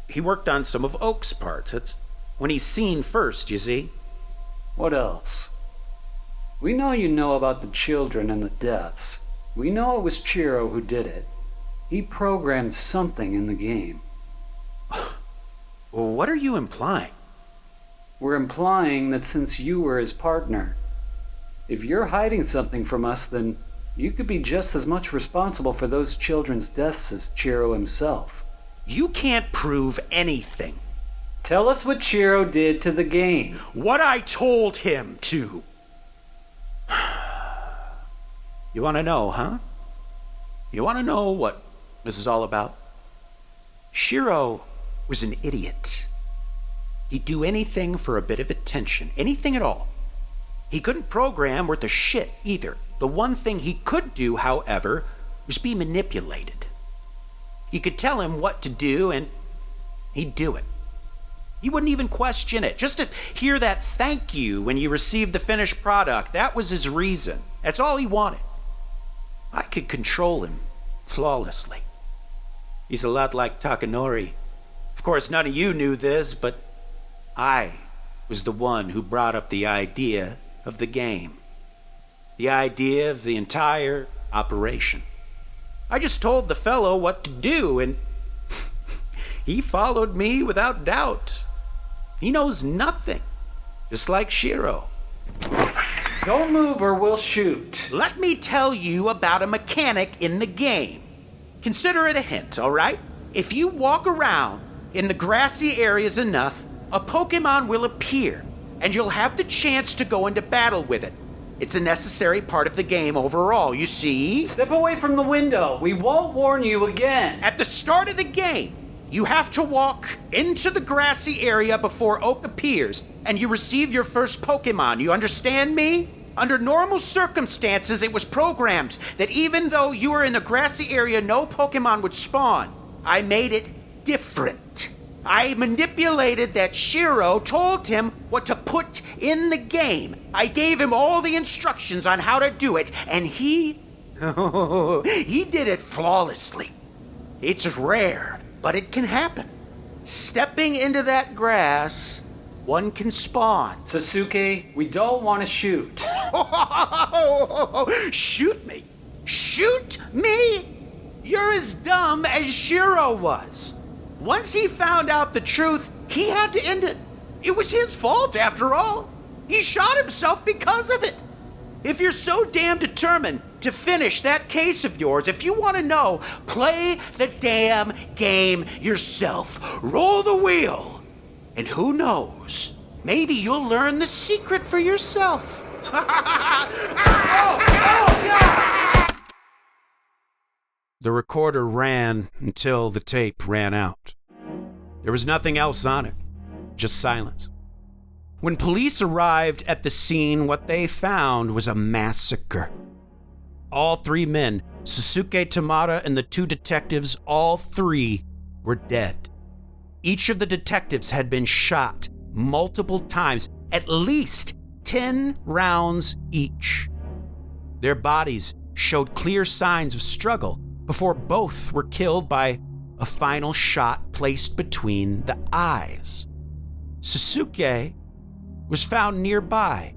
He worked on some of Oak's parts. That's when he's seen first, you see. What else? We know you know about the children and the deaths. We know it was Chiro who did it. He programmed something in the game. Well, what are you implying? We're implying that since you were his partner, if you're hiding something from us, then you could be just as much responsible for those children's deaths as Chiro himself. You can't prove anything. Tell us what Chiro did to the game. What I told him to. You want to know, huh? You want to know what this is all about? Chiro was an idiot. He'd do anything for a bit of attention, anything at all. He couldn't program worth a shit either. The one thing he could do, however, was be manipulated. You could tell him what to do and he'd do it. He wouldn't even question it. Just to hear that thank you when you received the finished product, that was his reason. That's all he wanted. I could control him flawlessly. He's a lot like Takanori. Of course, none of you knew this, but I was the one who brought up the idea of the game. The idea of the entire operation. I just told the fellow what to do, and he followed me without doubt. He knows nothing, just like Chiro. Don't move or we'll shoot. Let me tell you about a mechanic in the game. Consider it a hint, all right? If you walk around in the grassy areas enough, a Pokémon will appear, and you'll have the chance to go into battle with it. It's a necessary part of the game overall, you see? Step away from the window. We won't warn you again. At the start of the game, you have to walk into the grassy area before Oak appears, and you receive your first Pokémon. You understand me? Under normal circumstances, it was programmed that even though you were in the grassy area, no Pokémon would spawn. I made it different. I manipulated that Chiro told him what to put in the game. I gave him all the instructions on how to do it, and he did it flawlessly. It's rare, but it can happen. Stepping into that grass, one can spawn. Sasuke, we don't want to shoot. Shoot me? Shoot me? You're as dumb as Chiro was. Once he found out the truth, he had to end it. It was his fault, after all. He shot himself because of it. If you're so damn determined to finish that case of yours, if you want to know, play the damn game yourself. Roll the wheel. And who knows, maybe you'll learn the secret for yourself. The recorder ran until the tape ran out. There was nothing else on it, just silence. When police arrived at the scene, what they found was a massacre. All three men, Sasuke, Tamada, and the two detectives, all three were dead. Each of the detectives had been shot multiple times, at least 10 rounds each. Their bodies showed clear signs of struggle before both were killed by a final shot placed between the eyes. Sasuke was found nearby,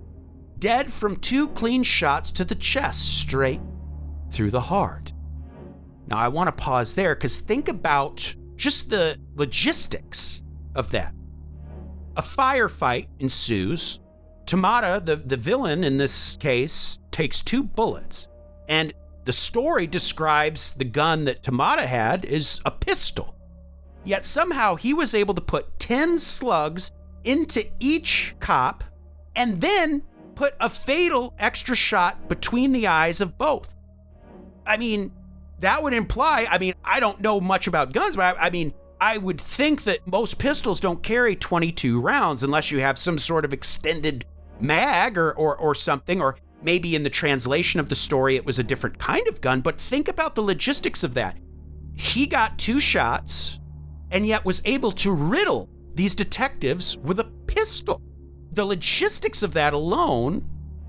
dead from 2 clean shots to the chest, straight through the heart. Now, I want to pause there because think about just the logistics of that. A firefight ensues. Tamada, the villain in this case, takes 2 bullets, and the story describes the gun that Tamada had is a pistol. Yet somehow he was able to put 10 slugs into each cop and then put a fatal extra shot between the eyes of both. I mean, that would imply, I don't know much about guns, but I would think that most pistols don't carry 22 rounds unless you have some sort of extended mag or something, or maybe in the translation of the story it was a different kind of gun, but think about the logistics of that. He got 2 shots and yet was able to riddle these detectives with a pistol. The logistics of that alone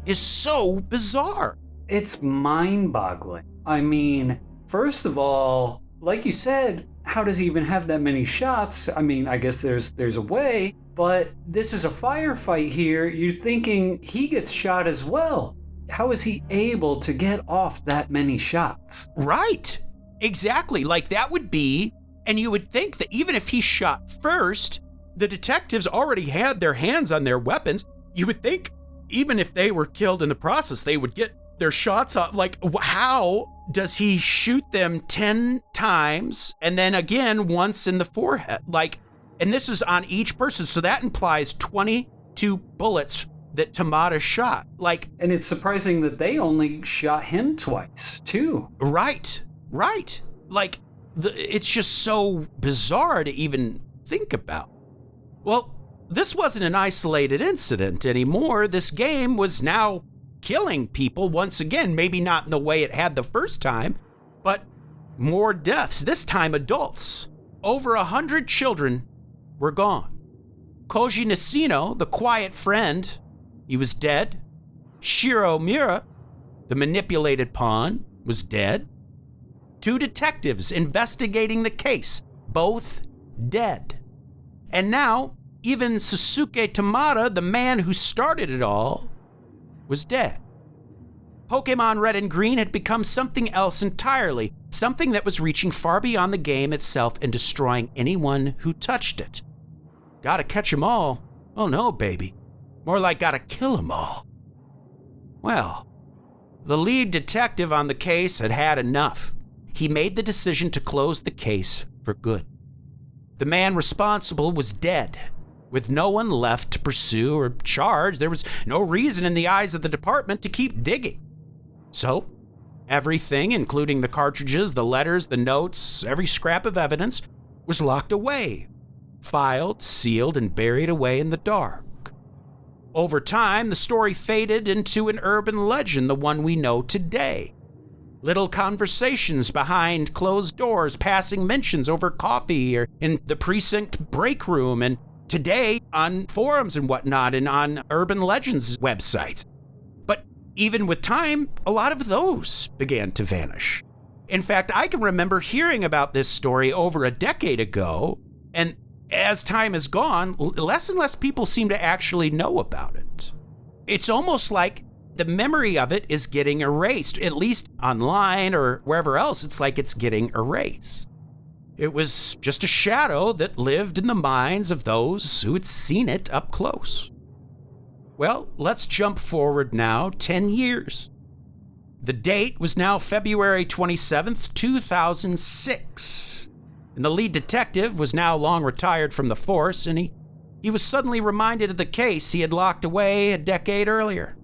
is so bizarre. It's mind-boggling. I mean, first of all, like you said, how does he even have that many shots? I mean, I guess there's a way, but this is a firefight here. You're thinking he gets shot as well. How is he able to get off that many shots? Right. Exactly. Like that would be, and you would think that even if he shot first, the detectives already had their hands on their weapons. You would think even if they were killed in the process, they would get their shots off. Like, how does he shoot them 10 times and then again once in the forehead? Like, and this is on each person. So that implies 22 bullets that Tamada shot. Like, and it's surprising that they only shot him twice, too. Right. Like, it's just so bizarre to even think about. Well, this wasn't an isolated incident anymore. This game was now killing people once again, maybe not in the way it had the first time, but more deaths, this time adults. Over 100 children were gone. Koji Nishino, the quiet friend, he was dead. Shiro Miura, the manipulated pawn, was dead. 2 detectives investigating the case, both dead. And now, even Sasuke Tamada, the man who started it all, was dead. Pokémon Red and Green had become something else entirely, something that was reaching far beyond the game itself and destroying anyone who touched it. Gotta catch 'em all. Oh no, baby. More like gotta kill 'em all. Well, the lead detective on the case had had enough. He made the decision to close the case for good. The man responsible was dead, with no one left to pursue or charge. There was no reason in the eyes of the department to keep digging. So, everything, including the cartridges, the letters, the notes, every scrap of evidence, was locked away, filed, sealed, and buried away in the dark. Over time, the story faded into an urban legend, the one we know today. Little conversations behind closed doors, passing mentions over coffee or in the precinct break room, and today on forums and whatnot and on urban legends websites. But even with time, a lot of those began to vanish. In fact, I can remember hearing about this story over a decade ago, and as time has gone, less and less people seem to actually know about it. It's almost like the memory of it is getting erased, at least online or wherever else. It's like it's getting erased. It was just a shadow that lived in the minds of those who had seen it up close. Well, let's jump forward now 10 years. The date was now February 27th, 2006. And the lead detective was now long retired from the force, and he was suddenly reminded of the case he had locked away a decade earlier.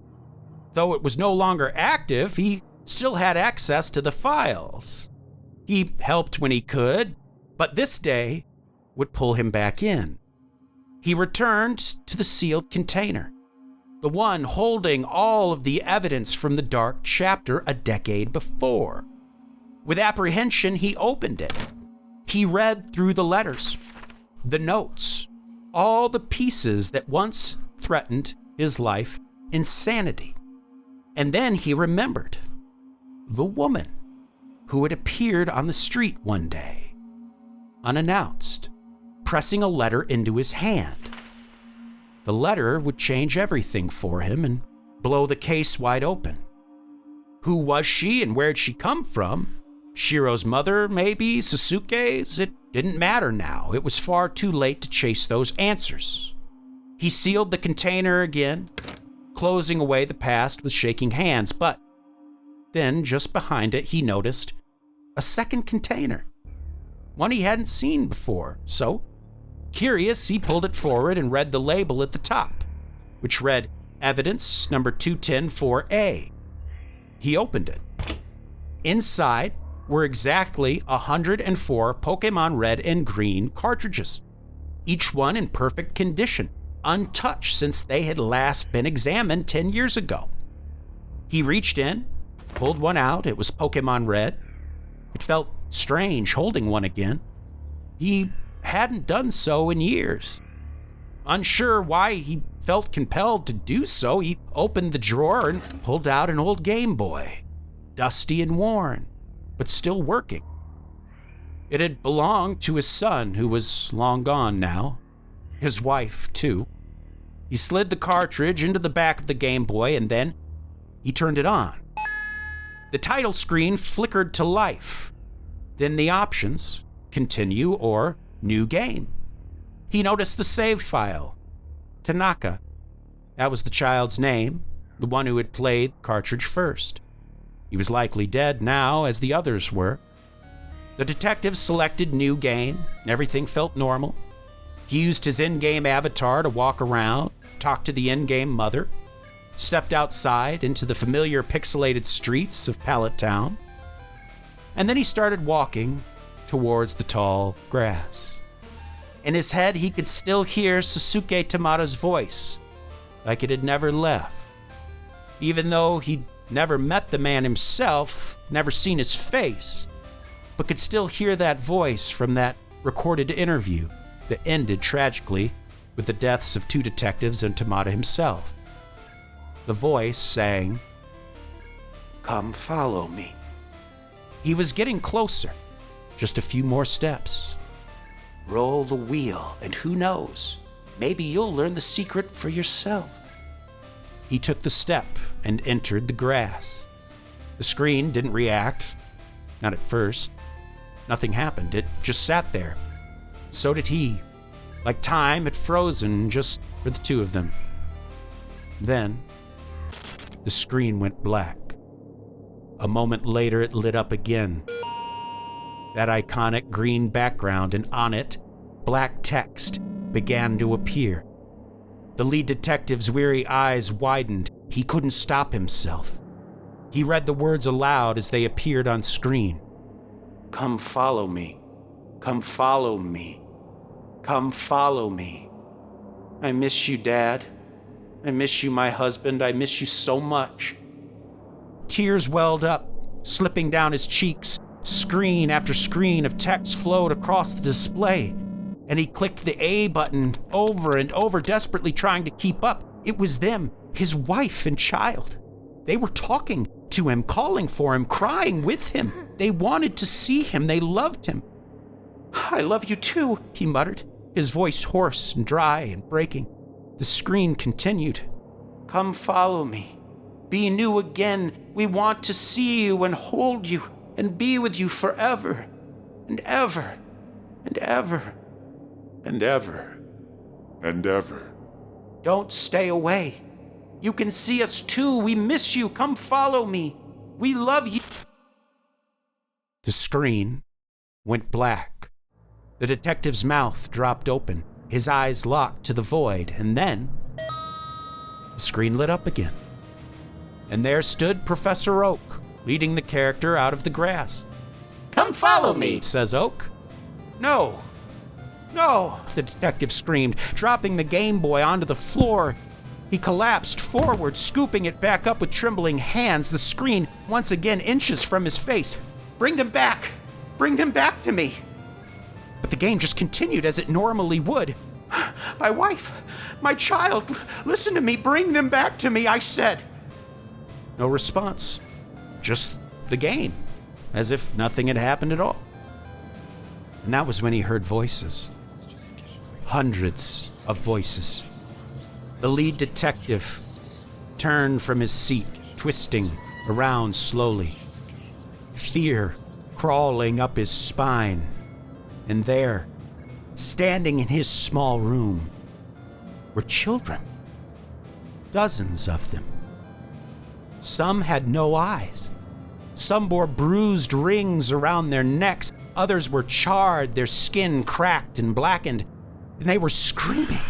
Though it was no longer active, he still had access to the files. He helped when he could, but this day would pull him back in. He returned to the sealed container, the one holding all of the evidence from the dark chapter a decade before. With apprehension, he opened it. He read through the letters, the notes, all the pieces that once threatened his life and sanity. And then he remembered the woman who had appeared on the street one day, unannounced, pressing a letter into his hand. The letter would change everything for him and blow the case wide open. Who was she and where'd she come from? Shiro's mother, maybe? Sasuke's? It didn't matter now. It was far too late to chase those answers. He sealed the container again, closing away the past with shaking hands, but then just behind it, he noticed a second container, one he hadn't seen before. So, curious, he pulled it forward and read the label at the top, which read Evidence number 2104A. He opened it. Inside were exactly 104 Pokémon Red and Green cartridges, each one in perfect condition, untouched since they had last been examined 10 years ago. He reached in, pulled one out. It was Pokémon Red. It felt strange holding one again. He hadn't done so in years. unsure why he felt compelled to do so, he opened the drawer and pulled out an old Game Boy, dusty and worn, but still working. It had belonged to his son, who was long gone now. His wife, too. He slid the cartridge into the back of the Game Boy, and then he turned it on. The title screen flickered to life. Then the options, continue or new game. He noticed the save file, Tanaka. That was the child's name, the one who had played the cartridge first. He was likely dead now, as the others were. The detective selected new game. Everything felt normal. He used his in-game avatar to walk around, talk to the in-game mother, stepped outside into the familiar pixelated streets of Pallet Town, and then he started walking towards the tall grass. In his head, he could still hear Sasuke Tamada's voice, like it had never left. Even though he'd never met the man himself, never seen his face, but could still hear that voice from that recorded interview that ended tragically with the deaths of 2 detectives and Tamada himself. The voice sang, "Come follow me." He was getting closer, just a few more steps. Roll the wheel, and who knows, maybe you'll learn the secret for yourself. He took the step and entered the grass. The screen didn't react, not at first. Nothing happened, it just sat there. So did he, like time had frozen just for the two of them. Then, the screen went black. A moment later, it lit up again. That iconic green background, and on it, black text began to appear. The lead detective's weary eyes widened. He couldn't stop himself. He read the words aloud as they appeared on screen. "Come follow me. Come follow me. Come follow me. I miss you, Dad. I miss you, my husband. I miss you so much." Tears welled up, slipping down his cheeks. Screen after screen of text flowed across the display, and he clicked the A button over and over, desperately trying to keep up. It was them, his wife and child. They were talking to him, calling for him, crying with him. They wanted to see him. They loved him. "I love you too," he muttered, his voice hoarse and dry and breaking. The screen continued. "Come follow me. Be new again. We want to see you and hold you and be with you forever and ever and ever and ever And ever. Don't stay away. You can see us too. We miss you. Come follow me. We love you." The screen went black. The detective's mouth dropped open, his eyes locked to the void, and then the screen lit up again. And there stood Professor Oak, leading the character out of the grass. "Come follow me," says Oak. "No, no," the detective screamed, dropping the Game Boy onto the floor. He collapsed forward, scooping it back up with trembling hands, the screen once again inches from his face. "Bring them back! Bring them back to me!" But the game just continued as it normally would. "My wife, my child, listen to me, bring them back to me, I said." No response. Just the game, as if nothing had happened at all. And that was when he heard voices. Hundreds of voices. The lead detective turned from his seat, twisting around slowly. Fear crawling up his spine. And there, standing in his small room, were children. Dozens of them. Some had no eyes. Some bore bruised rings around their necks. Others were charred, their skin cracked and blackened. And they were screaming.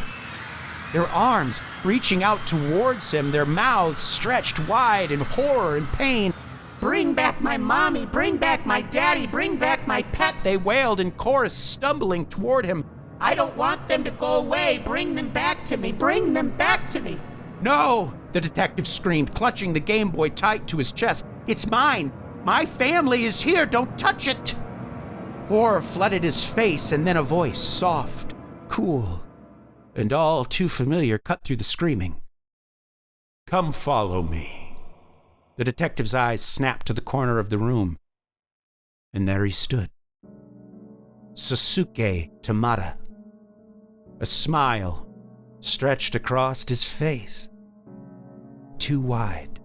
Their arms reaching out towards him, their mouths stretched wide in horror and pain. "Bring back my mommy, bring back my daddy, bring back my pet," they wailed in chorus, stumbling toward him. "I don't want them to go away. Bring them back to me. Bring them back to me." "No," the detective screamed, clutching the Game Boy tight to his chest. "It's mine. My family is here. Don't touch it." Horror flooded his face, and then a voice, soft, cool, and all too familiar, cut through the screaming. "Come follow me." The detective's eyes snapped to the corner of the room, and there he stood. Sasuke Tamada. A smile stretched across his face. Too wide,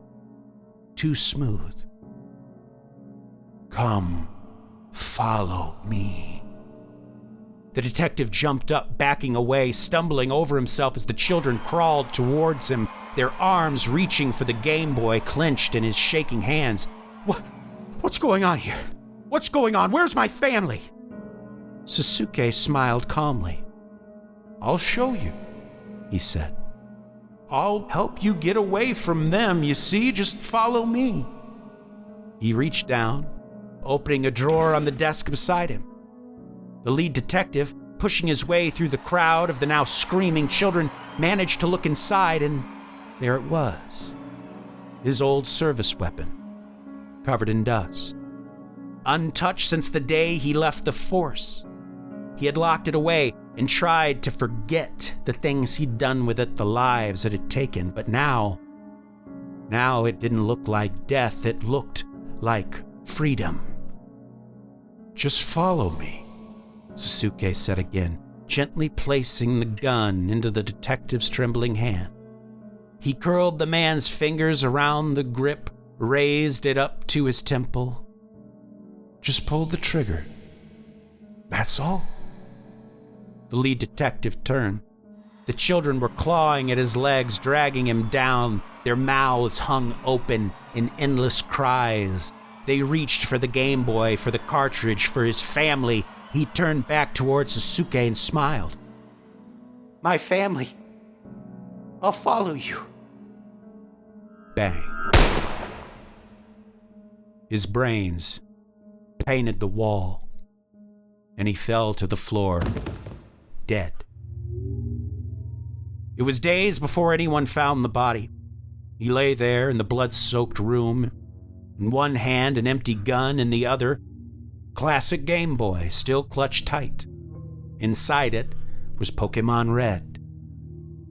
too smooth. "Come, follow me." The detective jumped up, backing away, stumbling over himself as the children crawled towards him, their arms reaching for the Game Boy clenched in his shaking hands. What's going on here? What's going on? Where's my family?" Sasuke smiled calmly. "I'll show you," he said. "I'll help you get away from them, you see? Just follow me." He reached down, opening a drawer on the desk beside him. The lead detective, pushing his way through the crowd of the now screaming children, managed to look inside, and there it was. His old service weapon, covered in dust. Untouched since the day he left the force. He had locked it away and tried to forget the things he'd done with it, the lives it had taken, but now it didn't look like death, it looked like freedom. "Just follow me," Sasuke said again, gently placing the gun into the detective's trembling hand. He curled the man's fingers around the grip, raised it up to his temple. "Just pull the trigger. That's all." The lead detective turned. The children were clawing at his legs, dragging him down. Their mouths hung open in endless cries. They reached for the Game Boy, for the cartridge, for his family. He turned back towards Sasuke and smiled. "My family. I'll follow you." Bang. His brains painted the wall, and he fell to the floor, dead. It was days before anyone found the body. He lay there in the blood-soaked room, in one hand an empty gun, in the other, classic Game Boy still clutched tight. Inside it was Pokémon Red.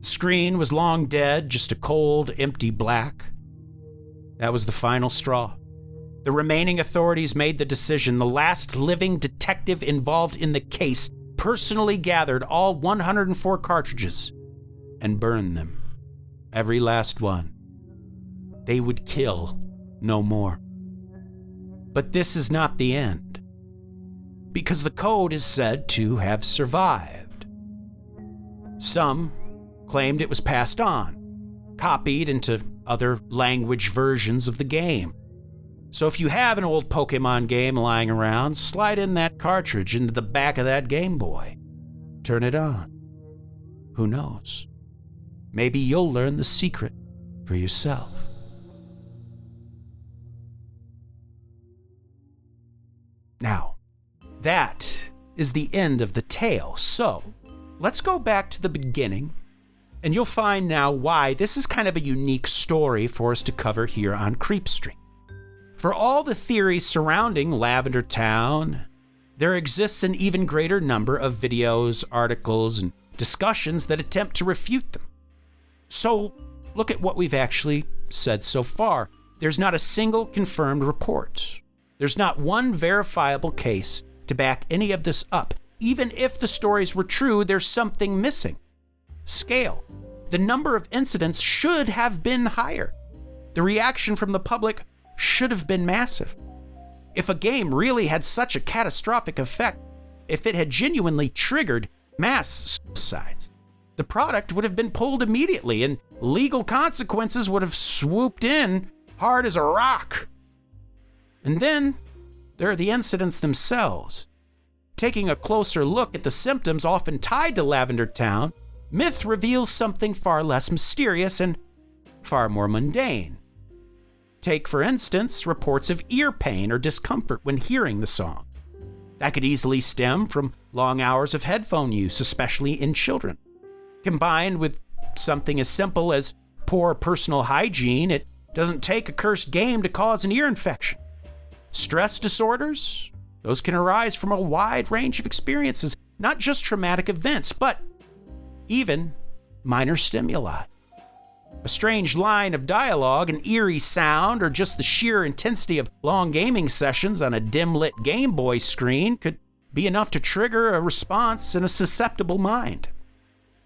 The screen was long dead, just a cold, empty black. That was the final straw. The remaining authorities made the decision. The last living detective involved in the case personally gathered all 104 cartridges and burned them. Every last one. They would kill no more. But this is not the end, because the code is said to have survived. Some claimed it was passed on, copied into other language versions of the game. So if you have an old Pokémon game lying around, slide in that cartridge into the back of that Game Boy. Turn it on. Who knows? Maybe you'll learn the secret for yourself. Now, that is the end of the tale. So, let's go back to the beginning, and you'll find now why this is kind of a unique story for us to cover here on Creep Stream. For all the theories surrounding Lavender Town, there exists an even greater number of videos, articles, and discussions that attempt to refute them. So, look at what we've actually said so far. There's not a single confirmed report. There's not one verifiable case to back any of this up. Even if the stories were true, there's something missing. Scale. The number of incidents should have been higher. The reaction from the public should have been massive. If a game really had such a catastrophic effect, if it had genuinely triggered mass suicides, the product would have been pulled immediately and legal consequences would have swooped in hard as a rock. And then there are the incidents themselves. Taking a closer look at the symptoms often tied to Lavender Town, myth reveals something far less mysterious and far more mundane. Take, for instance, reports of ear pain or discomfort when hearing the song. That could easily stem from long hours of headphone use, especially in children. Combined with something as simple as poor personal hygiene, it doesn't take a cursed game to cause an ear infection. Stress disorders, those can arise from a wide range of experiences, not just traumatic events, but even minor stimuli. A strange line of dialogue, an eerie sound, or just the sheer intensity of long gaming sessions on a dim-lit Game Boy screen could be enough to trigger a response in a susceptible mind.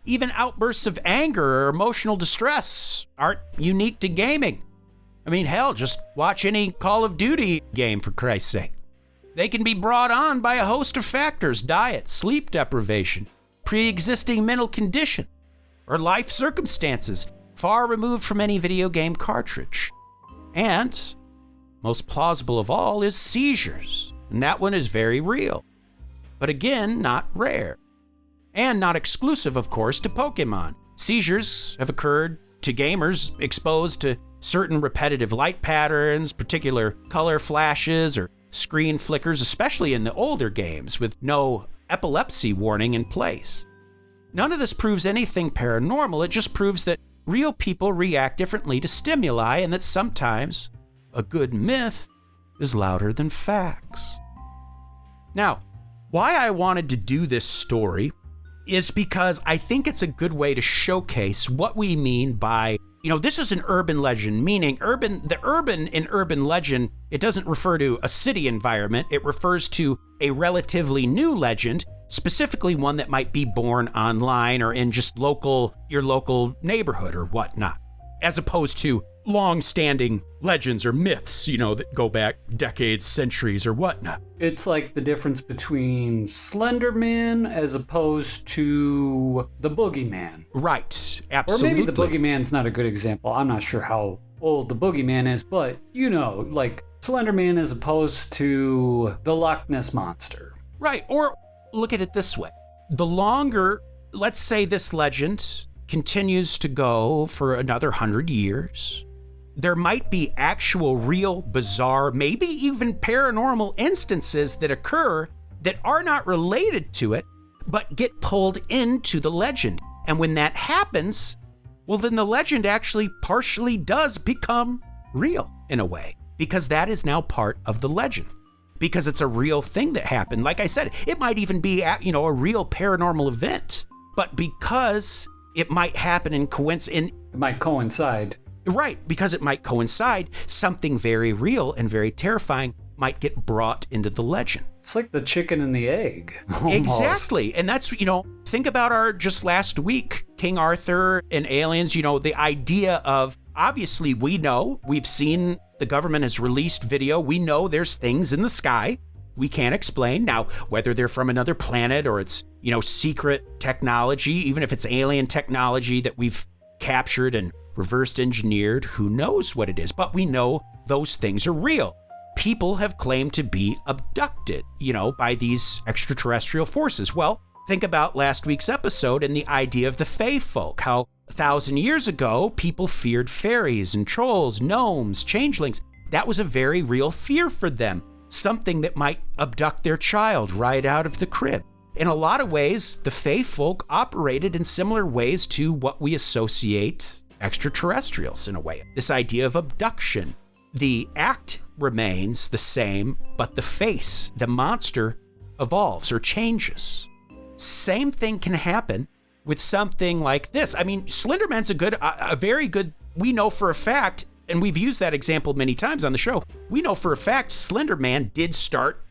Even outbursts of anger or emotional distress aren't unique to gaming. I mean, hell, just watch any Call of Duty game, for Christ's sake. They can be brought on by a host of factors: diet, sleep deprivation, pre-existing mental condition, or life circumstances far removed from any video game cartridge. And, most plausible of all, is seizures, and that one is very real. But again, not rare. And not exclusive, of course, to Pokémon. Seizures have occurred to gamers exposed to certain repetitive light patterns, particular color flashes, or screen flickers, especially in the older games, with no epilepsy warning in place. None of this proves anything paranormal. It just proves that real people react differently to stimuli, and that sometimes a good myth is louder than facts. Now, why I wanted to do this story is because I think it's a good way to showcase what we mean by, this is an urban legend, meaning the urban in urban legend, it doesn't refer to a city environment, it refers to a relatively new legend, specifically one that might be born online or in just your local neighborhood or whatnot, as opposed to long-standing legends or myths, that go back decades, centuries, or whatnot. It's like the difference between Slender Man as opposed to the Boogeyman. Right, absolutely. Or maybe the Boogeyman's not a good example. I'm not sure how old the Boogeyman is, but, like Slender Man as opposed to the Loch Ness Monster. Right, or look at it this way. The longer, let's say this legend continues to go for another 100 years, there might be actual, real, bizarre, maybe even paranormal instances that occur that are not related to it, but get pulled into the legend. And when that happens, well, then the legend actually partially does become real in a way, because that is now part of the legend, because it's a real thing that happened. Like I said, it might even be, a real paranormal event, but because it might happen it might coincide. Right, because it might coincide, something very real and very terrifying might get brought into the legend. It's like the chicken and the egg. Almost. Exactly. And that's, think about just last week, King Arthur and aliens, the idea of, obviously we've seen, the government has released video, we know there's things in the sky we can't explain. Now, whether they're from another planet or it's, secret technology, even if it's alien technology that we've captured and reversed engineered, who knows what it is, but we know those things are real. People have claimed to be abducted, by these extraterrestrial forces. Well, think about last week's episode and the idea of the Fae folk, how 1,000 years ago, people feared fairies and trolls, gnomes, changelings. That was a very real fear for them, something that might abduct their child right out of the crib. In a lot of ways, the Fae folk operated in similar ways to what we associate extraterrestrials in a way. This idea of abduction. The act remains the same, but the face, the monster, evolves or changes. Same thing can happen with something like this. I mean, Slender Man's a very good, we know for a fact, and we've used that example many times on the show, we know for a fact Slender Man did start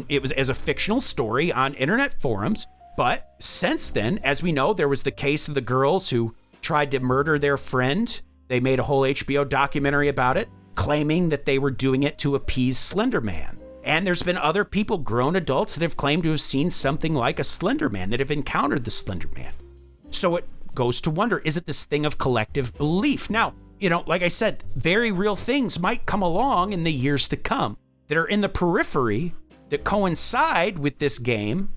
it was as a fictional story on internet forums, but since then, as we know, there was the case of the girls who tried to murder their friend. They made a whole HBO documentary about it, claiming that they were doing it to appease Slender Man. And there's been other people, grown adults, that have claimed to have seen something like a Slender Man, that have encountered the Slender Man. So it goes to wonder, is it this thing of collective belief? Now, like I said, very real things might come along in the years to come that are in the periphery that coincide with this game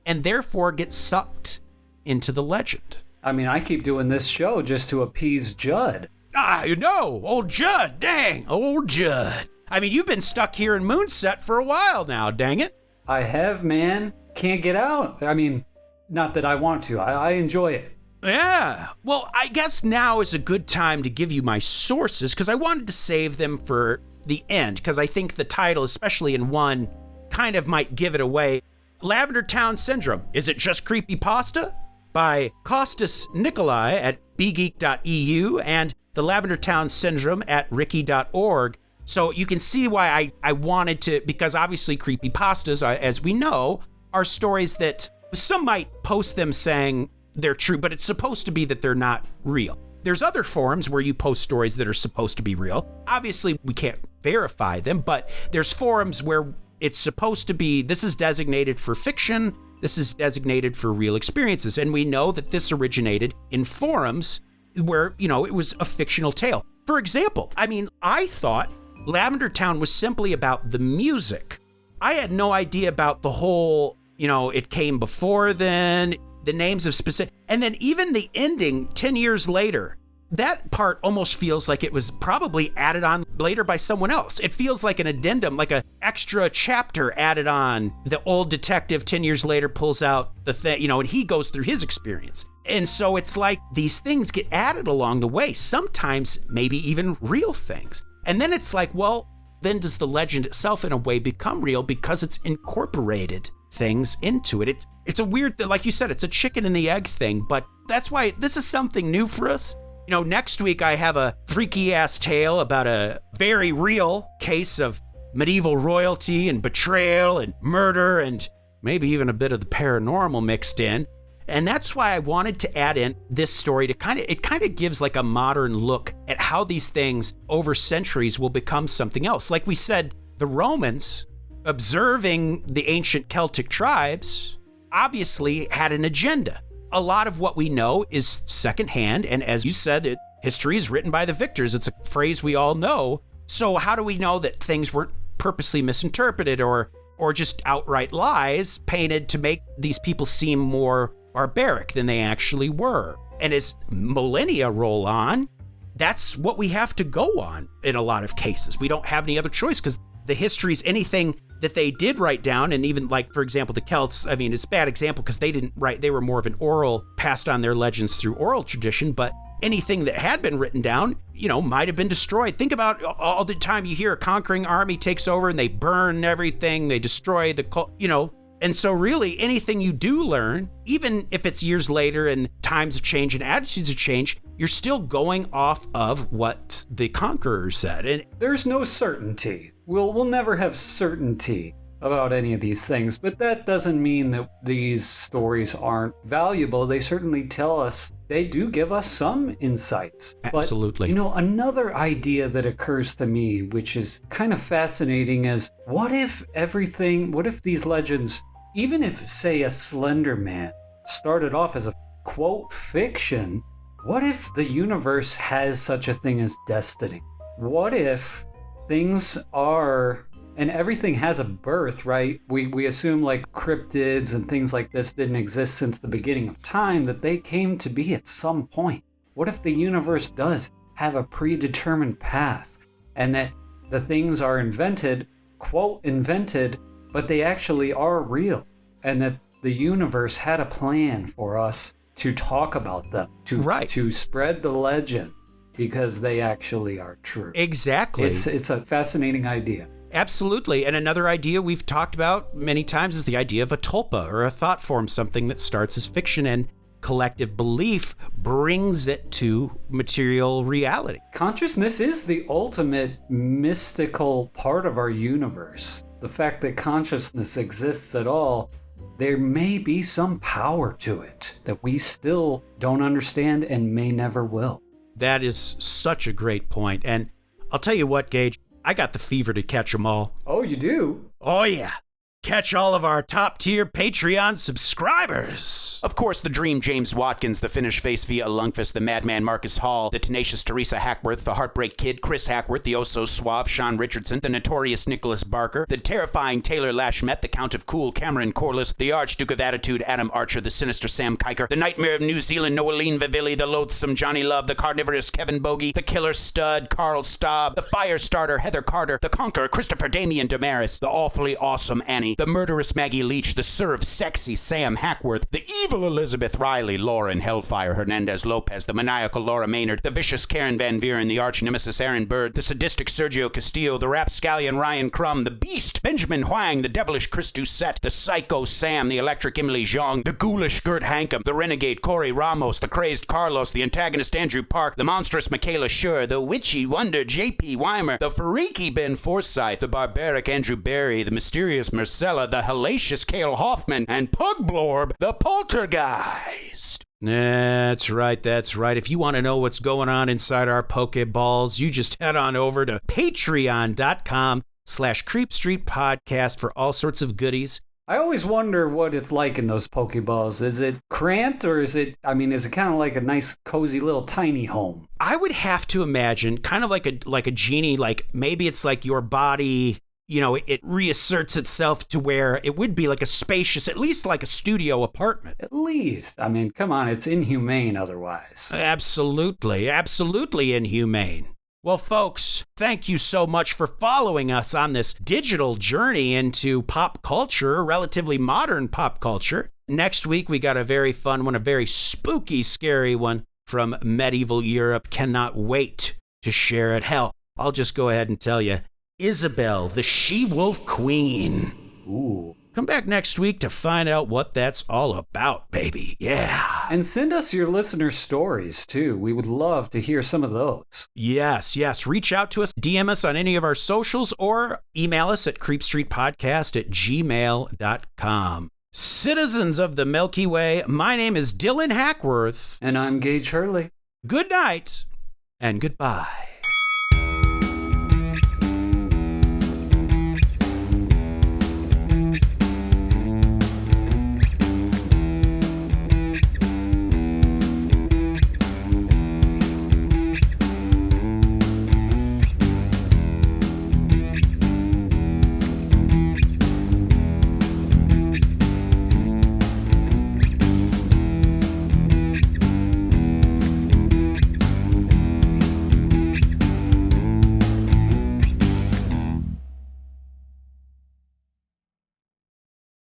and therefore get sucked into the legend. I mean, I keep doing this show just to appease Judd. Old Judd, dang, old Judd. I mean, you've been stuck here in Moonset for a while now, dang it. I have, man. Can't get out. I mean, not that I want to. I enjoy it. Yeah. Well, I guess now is a good time to give you my sources, because I wanted to save them for the end, because I think the title, especially in one, kind of might give it away. Lavender Town Syndrome. Is it just creepypasta? by Costas Nikolai at bgeek.eu and the Lavender Town Syndrome at ricky.org. So you can see why I wanted to, because obviously creepypastas, as we know, are stories that some might post them saying they're true, but it's supposed to be that they're not real. There's other forums where you post stories that are supposed to be real. Obviously, we can't verify them, but there's forums where it's supposed to be, this is designated for fiction, this is designated for real experiences. And we know that this originated in forums where, it was a fictional tale. For example, I thought Lavender Town was simply about the music. I had no idea about the whole, it came before then, the names of specific, and then even the ending 10 years later, that part almost feels like it was probably added on later by someone else. It feels like an addendum, like an extra chapter added on. The old detective 10 years later pulls out the thing, and he goes through his experience. And so it's like these things get added along the way, sometimes maybe even real things. And then it's like, well, then does the legend itself in a way become real because it's incorporated things into it? It's a weird, like you said, it's a chicken and the egg thing, but that's why this is something new for us. Next week I have a freaky ass tale about a very real case of medieval royalty and betrayal and murder and maybe even a bit of the paranormal mixed in. And that's why I wanted to add in this story to it kind of gives like a modern look at how these things over centuries will become something else. Like we said, the Romans, observing the ancient Celtic tribes, obviously had an agenda. A lot of what we know is secondhand, and as you said, history is written by the victors. It's a phrase we all know. So how do we know that things weren't purposely misinterpreted or just outright lies painted to make these people seem more barbaric than they actually were? And as millennia roll on, that's what we have to go on in a lot of cases. We don't have any other choice because the history's anything that they did write down, and even like, for example, the Celts, it's a bad example because they didn't write, they were more of an oral, passed on their legends through oral tradition, but anything that had been written down, might have been destroyed. Think about all the time you hear a conquering army takes over and they burn everything, they destroy the, and so really anything you do learn, even if it's years later and times have changed and attitudes have changed, you're still going off of what the conqueror said. And there's no certainty. We'll never have certainty about any of these things, but that doesn't mean that these stories aren't valuable. They certainly tell us, they do give us some insights. Absolutely. But, another idea that occurs to me, which is kind of fascinating, is what if these legends, even if, say, a Slender Man started off as a quote fiction, what if the universe has such a thing as destiny? What if things are, and everything has a birth, right? We assume like cryptids and things like this didn't exist since the beginning of time, that they came to be at some point. What if the universe does have a predetermined path and that the things are invented, quote invented, but they actually are real, and that the universe had a plan for us to talk about them, to spread the legend, because they actually are true. Exactly. It's a fascinating idea. Absolutely. And another idea we've talked about many times is the idea of a tulpa, or a thought form, something that starts as fiction and collective belief brings it to material reality. Consciousness is the ultimate mystical part of our universe. The fact that consciousness exists at all, there may be some power to it that we still don't understand and may never will. That is such a great point. And I'll tell you what, Gage, I got the fever to catch them all. Oh, you do? Oh, yeah. Catch all of our top-tier Patreon subscribers. Of course, the Dream James Watkins, the Finnish Face via Lungfist, the Madman Marcus Hall, the Tenacious Teresa Hackworth, the Heartbreak Kid Chris Hackworth, the Oh-So-Suave Sean Richardson, the Notorious Nicholas Barker, the Terrifying Taylor Lashmet, the Count of Cool Cameron Corliss, the Archduke of Attitude Adam Archer, the Sinister Sam Kiker, the Nightmare of New Zealand Noeline Vivilli, the Loathsome Johnny Love, the Carnivorous Kevin Bogey, the Killer Stud Carl Staub, the Firestarter Heather Carter, the Conqueror Christopher Damian Damaris, the Awfully Awesome Annie Annie, the murderous Maggie Leach, the serve sexy Sam Hackworth, the evil Elizabeth Riley, Lauren Hellfire Hernandez Lopez, the maniacal Laura Maynard, the vicious Karen Van Vieren, the arch nemesis Aaron Bird, the sadistic Sergio Castillo, the rapscallion Ryan Crum, the beast Benjamin Huang, the devilish Chris Doucette, the psycho Sam, the electric Emily Zhang, the ghoulish Gert Hankum, the renegade Corey Ramos, the crazed Carlos, the antagonist Andrew Park, the monstrous Michaela Schur, the witchy wonder J.P. Weimer, the freaky Ben Forsyth, the barbaric Andrew Barry, the mysterious Marcella, the hellacious Cale Hoffman, and Pugblorb, the poltergeist. That's right. If you want to know what's going on inside our Pokeballs, you just head on over to patreon.com/creepstreetpodcast for all sorts of goodies. I always wonder what it's like in those Pokeballs. Is it cramped or is it kind of like a nice, cozy little tiny home? I would have to imagine kind of like a genie, like maybe it's like your body, it reasserts itself to where it would be like a spacious, at least like a studio apartment. At least. Come on, it's inhumane otherwise. Absolutely inhumane. Well, folks, thank you so much for following us on this digital journey into pop culture, relatively modern pop culture. Next week, we got a very fun one, a very spooky, scary one from medieval Europe. Cannot wait to share it. Hell, I'll just go ahead and tell you, Isabel, the she-wolf queen. Ooh. Come back next week to find out what that's all about, baby. Yeah. And send us your listener stories, too. We would love to hear some of those. Yes. Reach out to us, DM us on any of our socials, or email us at creepstreetpodcast@gmail.com. Citizens of the Milky Way, my name is Dylan Hackworth. And I'm Gage Hurley. Good night and goodbye.